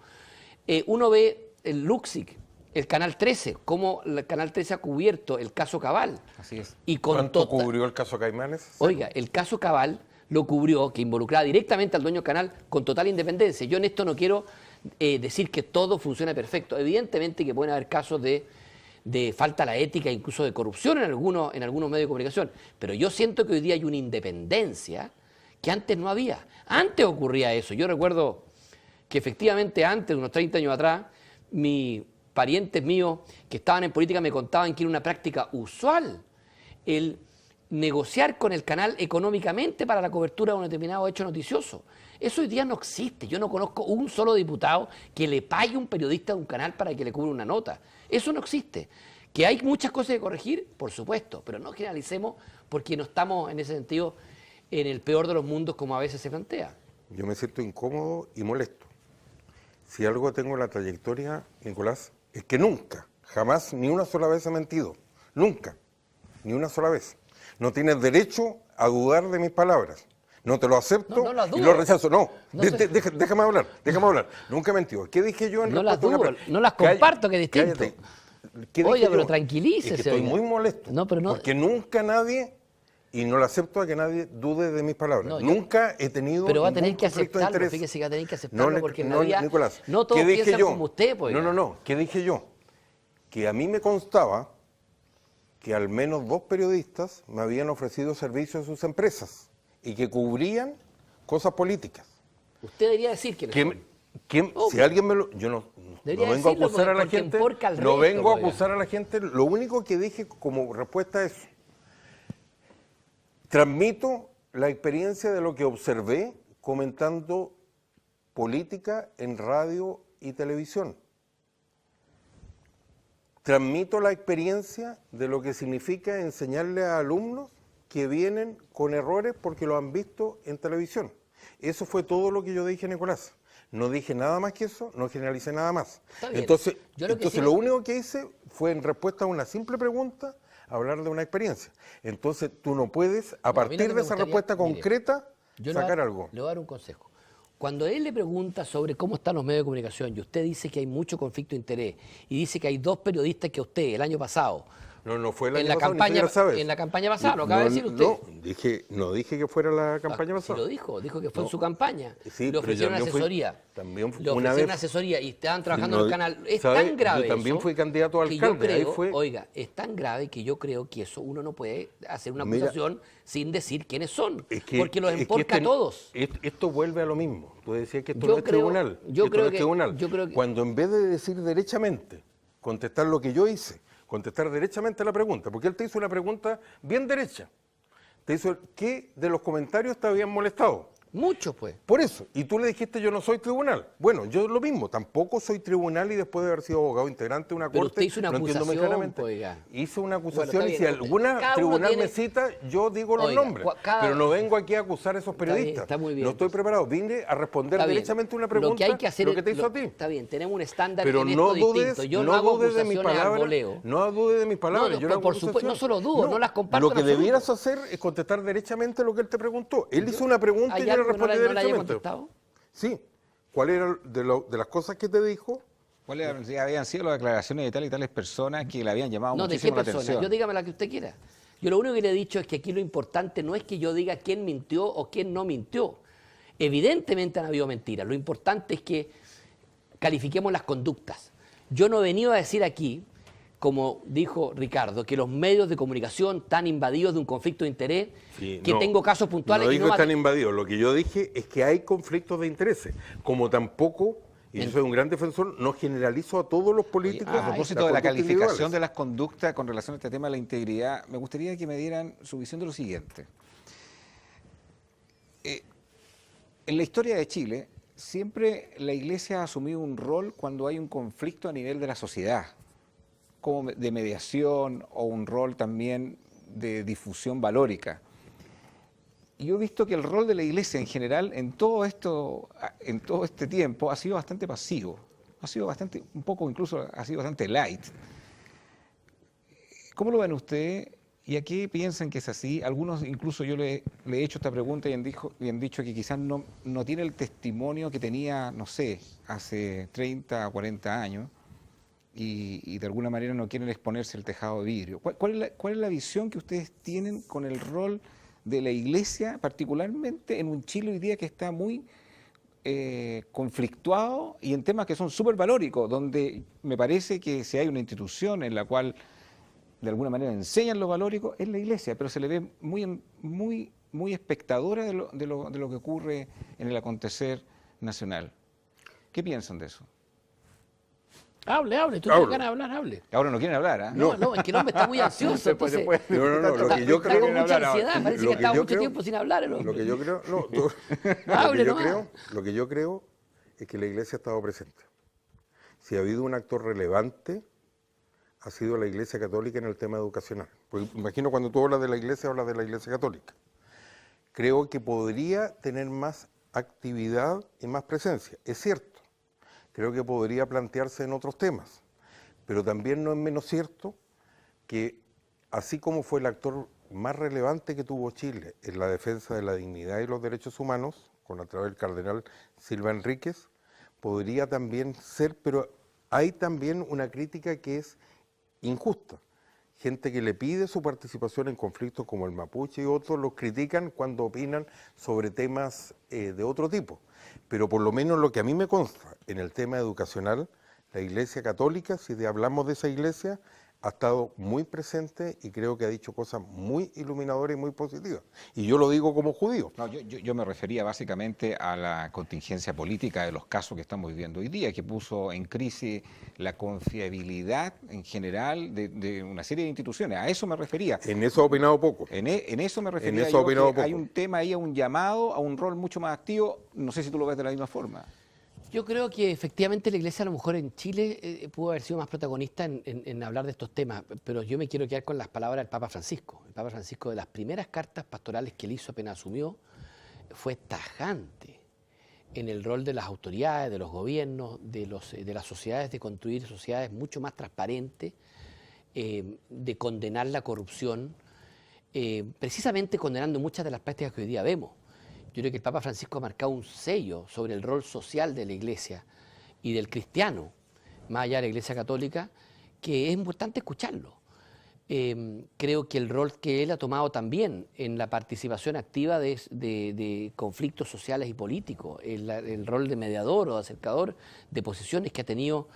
Uno ve el Luxic, el Canal 13, cómo el Canal 13 ha cubierto el caso Cabal. Así es. Y ¿Cuánto cubrió el caso Caimanes? Oiga, el caso Cabal lo cubrió, que involucraba directamente al dueño del canal con total independencia. Yo en esto no quiero decir que todo funcione perfecto. Evidentemente que pueden haber casos de falta a la ética, incluso de corrupción en algunos medios de comunicación. Pero yo siento que hoy día hay una independencia que antes no había. Antes ocurría eso. Yo recuerdo que efectivamente antes, unos 30 años atrás, mis parientes míos que estaban en política me contaban que era una práctica usual el negociar con el canal económicamente para la cobertura de un determinado hecho noticioso. Eso hoy día no existe. Yo no conozco un solo diputado que le pague a un periodista de un canal para que le cubra una nota. Eso no existe. ¿Que hay muchas cosas que corregir? Por supuesto, pero no generalicemos porque no estamos en ese sentido en el peor de los mundos como a veces se plantea. Yo me siento incómodo y molesto. Si algo tengo en la trayectoria, Nicolás, es que nunca, jamás, ni una sola vez he mentido. Nunca, ni una sola vez. No tienes derecho a dudar de mis palabras. No te lo acepto y lo rechazo. No, déjame hablar. Nunca he mentido. ¿Qué dije yo en respuesta a una... No las comparto, que es distinto. Oye, pero tranquilícese. Es que estoy muy molesto. Porque nunca nadie, y no lo acepto a que nadie dude de mis palabras. Nunca he tenido. Pero va a tener que aceptarlo. Fíjese que va a tener que aceptarlo porque Nicolás, no todos piensan como usted. Pues. No. ¿Qué dije yo? Que a mí me constaba que al menos 2 periodistas me habían ofrecido servicios a sus empresas y que cubrían cosas políticas. Usted debería decir que si alguien me lo... Yo no vengo a acusar a la gente. No vengo a acusar a la gente. Lo único que dije como respuesta es: transmito la experiencia de lo que observé comentando política en radio y televisión. Transmito la experiencia de lo que significa enseñarle a alumnos que vienen con errores porque lo han visto en televisión. Eso fue todo lo que yo dije, Nicolás. No dije nada más que eso, no generalicé nada más. Entonces, lo único que hice fue, en respuesta a una simple pregunta, hablar de una experiencia. Entonces, tú no puedes, a partir de esa respuesta concreta, sacar algo. Le voy a dar un consejo. cuando él le pregunta sobre cómo están los medios de comunicación y usted dice que hay mucho conflicto de interés y dice que hay 2 periodistas que usted el año pasado... No fue el en año la pasado, campaña, ni siquiera sabes. en la campaña pasada, lo acaba de decir usted. No dije que fuera la campaña Sí pasada. lo dijo que fue en su campaña. Sí, le ofrecieron pero asesoría. También le una ofrecieron vez. asesoría y estaban trabajando No, en el canal. Es ¿sabe? tan grave Yo también eso fui candidato a que alcalde. yo Ahí creo, fue. oiga, es tan grave que yo creo que eso uno no puede hacer una Mira, acusación sin decir quiénes son. Es que- porque los es que emporca a todos. Esto vuelve a lo mismo. Tú decías que esto Yo no es creo- tribunal. yo Esto creo no es que- tribunal. yo creo que- Cuando en vez de decir derechamente, contestar lo que yo hice, contestar derechamente la pregunta, porque él te hizo una pregunta bien derecha. Te hizo, ¿qué de los comentarios te habían molestado? Muchos, pues. Por eso. Y tú le dijiste, yo no soy tribunal. Bueno, yo lo mismo, tampoco soy tribunal y después de haber sido abogado integrante de una Pero corte, usted hizo una lo entiendo muy acusación, claramente. oiga. Hice una Bueno, acusación está y si bien, alguna cada uno tribunal tiene- me cita, yo digo los Oiga, nombres. cada- Pero no vengo aquí a acusar a esos Está bien, periodistas. está muy bien, No estoy entonces. preparado. Vine a responder Está bien. derechamente una pregunta, Lo que hay que hacer lo que te hizo lo- a ti. Está bien, tenemos un estándar Pero en no esto dudes, distinto. Yo no hago dudes de mis acusaciones al palabras. voleo. No dudes de mis palabras. No, yo no hago por supuesto, acusaciones. no solo dudo, no las comparto Lo que en absoluto. debieras hacer es contestar derechamente lo que él te preguntó. Él hizo una pregunta y ¿Hay yo le algo que no respondí le haya derechamente. contestado? Sí. ¿Cuál era de las cosas que te dijo? ¿Cuáles habían sido las declaraciones de tal y tales personas que le habían llamado No, ¿de qué muchísimo la persona? atención? Yo dígame la que usted quiera. Yo lo único que le he dicho es que aquí lo importante no es que yo diga quién mintió o quién no mintió. Evidentemente han habido mentiras. Lo importante es que califiquemos las conductas. Yo no he venido a decir aquí, como dijo Ricardo, que los medios de comunicación están invadidos de un conflicto de interés, Sí, que no, tengo casos puntuales no y digo no que están mate- invadidos. Lo que yo dije es que hay conflictos de intereses. Como tampoco, y yo soy un gran defensor, no generalizo a todos los políticos. A propósito de la conductas calificación individuales. de las conductas con relación a este tema de la integridad, me gustaría que me dieran su visión de lo siguiente. En la historia de Chile, siempre la Iglesia ha asumido un rol cuando hay un conflicto a nivel de la sociedad, como de mediación o un rol también de difusión valórica. Y yo he visto que el rol de la Iglesia en general en todo este tiempo ha sido bastante pasivo, ha sido bastante, un poco incluso, ha sido bastante light. ¿Cómo lo ven ustedes? ¿Y a qué piensan que es así? Algunos, incluso yo le he hecho esta pregunta y han dicho que quizás no tiene el testimonio que tenía, no sé, hace 30 o 40 años y de alguna manera no quieren exponerse al tejado de vidrio. ¿Cuál es la visión que ustedes tienen con el rol de la Iglesia, particularmente en un Chile hoy día que está muy conflictuado y en temas que son súper valóricos, donde me parece que si hay una institución en la cual de alguna manera enseñan lo valórico, es la Iglesia, pero se le ve muy espectadora de lo que ocurre en el acontecer nacional. ¿Qué piensan de eso? Hable, tú Hablo. tienes ganas de hablar, hable. Ahora no quieren hablar, ¿ah? No, es que el hombre está muy ansioso. entonces, No, lo que yo está creo... con mucha ansiedad, parece Lo que que está yo mucho creo- tiempo sin hablar el hombre. Lo que yo creo, no, Hable nomás. lo que yo creo es que la Iglesia ha estado presente. Si ha habido un actor relevante, ha sido la Iglesia Católica en el tema educacional. Porque imagino cuando tú hablas de la Iglesia, hablas de la Iglesia Católica. Creo que podría tener más actividad y más presencia. Es cierto, creo que podría plantearse en otros temas, pero también no es menos cierto que así como fue el actor más relevante que tuvo Chile en la defensa de la dignidad y los derechos humanos, con a través del cardenal Silva Enríquez, podría también ser, pero hay también una crítica que es injusta. Gente que le pide su participación en conflictos como el mapuche y otros los critican cuando opinan sobre temas de otro tipo. Pero por lo menos lo que a mí me consta en el tema educacional, la Iglesia Católica, si hablamos de esa iglesia, ha estado muy presente y creo que ha dicho cosas muy iluminadoras y muy positivas. Y yo lo digo como judío. No, yo me refería básicamente a la contingencia política de los casos que estamos viviendo hoy día, que puso en crisis la confiabilidad en general de una serie de instituciones. A eso me refería. En eso ha opinado poco. En eso me refería eso ha yo, que opinado poco. hay un tema ahí, a un llamado, a un rol mucho más activo. No sé si tú lo ves de la misma forma. Yo creo que efectivamente la Iglesia a lo mejor en Chile pudo haber sido más protagonista en hablar de estos temas, pero yo me quiero quedar con las palabras del Papa Francisco. El Papa Francisco, de las primeras cartas pastorales que él hizo apenas asumió, fue tajante en el rol de las autoridades, de los gobiernos, de las sociedades, de construir sociedades mucho más transparentes, de condenar la corrupción, precisamente condenando muchas de las prácticas que hoy día vemos. Yo creo que el Papa Francisco ha marcado un sello sobre el rol social de la Iglesia y del cristiano, más allá de la Iglesia católica, que es importante escucharlo. Creo que el rol que él ha tomado también en la participación activa de conflictos sociales y políticos, el rol de mediador o de acercador de posiciones que ha tenido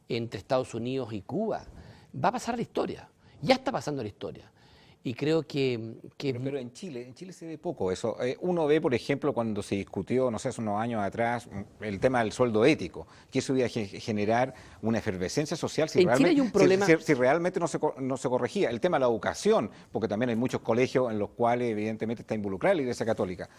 entre Estados Unidos y Cuba, va a pasar a la historia, ya está pasando a la historia. Y creo que Pero en Chile se ve poco eso. Uno ve, por ejemplo, cuando se discutió, no sé, hace unos años atrás, el tema del sueldo ético, que eso iba a generar una efervescencia social si En realmente, Chile hay un problema. si realmente no se corregía. El tema de la educación, porque también hay muchos colegios en los cuales evidentemente está involucrada la Iglesia Católica.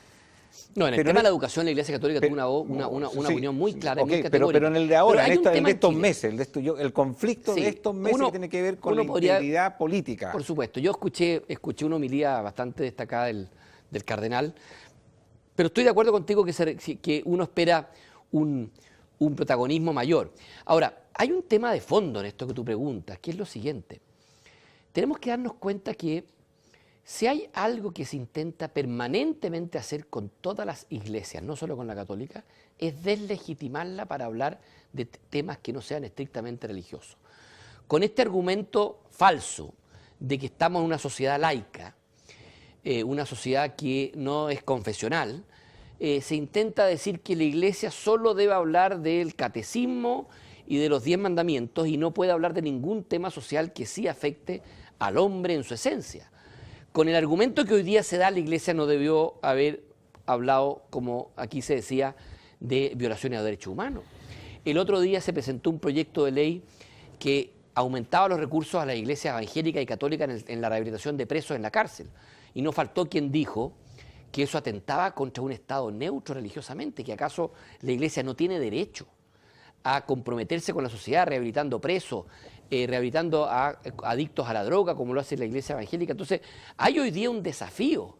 No, en el Pero tema en de la educación la Iglesia Católica tuvo una sí, opinión muy clara y muy ok, categórica. pero en el de ahora, Pero hay un el tema de en estos Chile. meses, el conflicto Sí, de estos meses que tiene que ver con la integridad política. Por supuesto, yo escuché una homilía bastante destacada del cardenal, pero estoy de acuerdo contigo que uno espera un protagonismo mayor. Ahora, hay un tema de fondo en esto que tú preguntas, que es lo siguiente. Tenemos que darnos cuenta que si hay algo que se intenta permanentemente hacer con todas las iglesias, no solo con la católica, es deslegitimarla para hablar de temas que no sean estrictamente religiosos. Con este argumento falso de que estamos en una sociedad laica, una sociedad que no es confesional, se intenta decir que la iglesia solo debe hablar del catecismo y de los 10 mandamientos y no puede hablar de ningún tema social que sí afecte al hombre en su esencia. Con el argumento que hoy día se da, la Iglesia no debió haber hablado, como aquí se decía, de violaciones a derechos humanos. El otro día se presentó un proyecto de ley que aumentaba los recursos a la Iglesia evangélica y católica en la rehabilitación de presos en la cárcel. Y no faltó quien dijo que eso atentaba contra un Estado neutro religiosamente, que acaso la Iglesia no tiene derecho a comprometerse con la sociedad rehabilitando presos, rehabilitando a adictos a la droga, como lo hace la Iglesia evangélica. Entonces, hay hoy día un desafío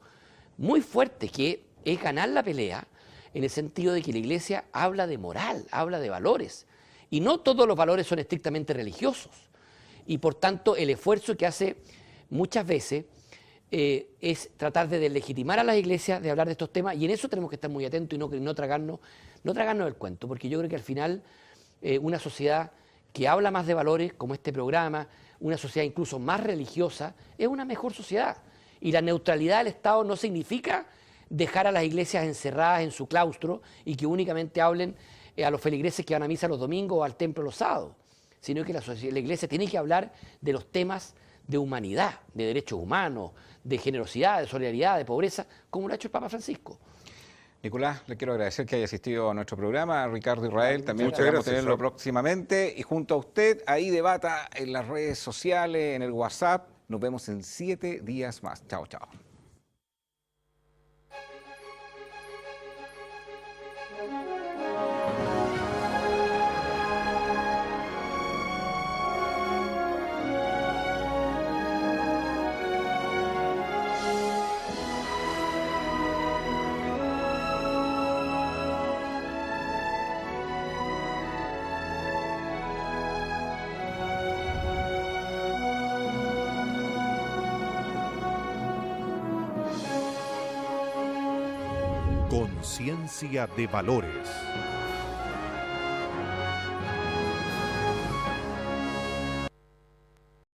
muy fuerte que es ganar la pelea en el sentido de que la Iglesia habla de moral, habla de valores, y no todos los valores son estrictamente religiosos. Y por tanto, el esfuerzo que hace muchas veces es tratar de deslegitimar a las iglesias, de hablar de estos temas, y en eso tenemos que estar muy atentos y no tragarnos el cuento, porque yo creo que al final una sociedad que habla más de valores, como este programa, una sociedad incluso más religiosa, es una mejor sociedad. Y la neutralidad del Estado no significa dejar a las iglesias encerradas en su claustro y que únicamente hablen a los feligreses que van a misa los domingos o al templo los sábados, sino que la iglesia tiene que hablar de los temas de humanidad, de derechos humanos, de generosidad, de solidaridad, de pobreza, como lo ha hecho el Papa Francisco. Nicolás, le quiero agradecer que haya asistido a nuestro programa. Ricardo Israel, también Muchas esperamos gracias, tenerlo Raúl. próximamente. Y junto a usted, ahí debata en las redes sociales, en el WhatsApp. Nos vemos en 7 días más. Chao, chao. Conciencia de valores.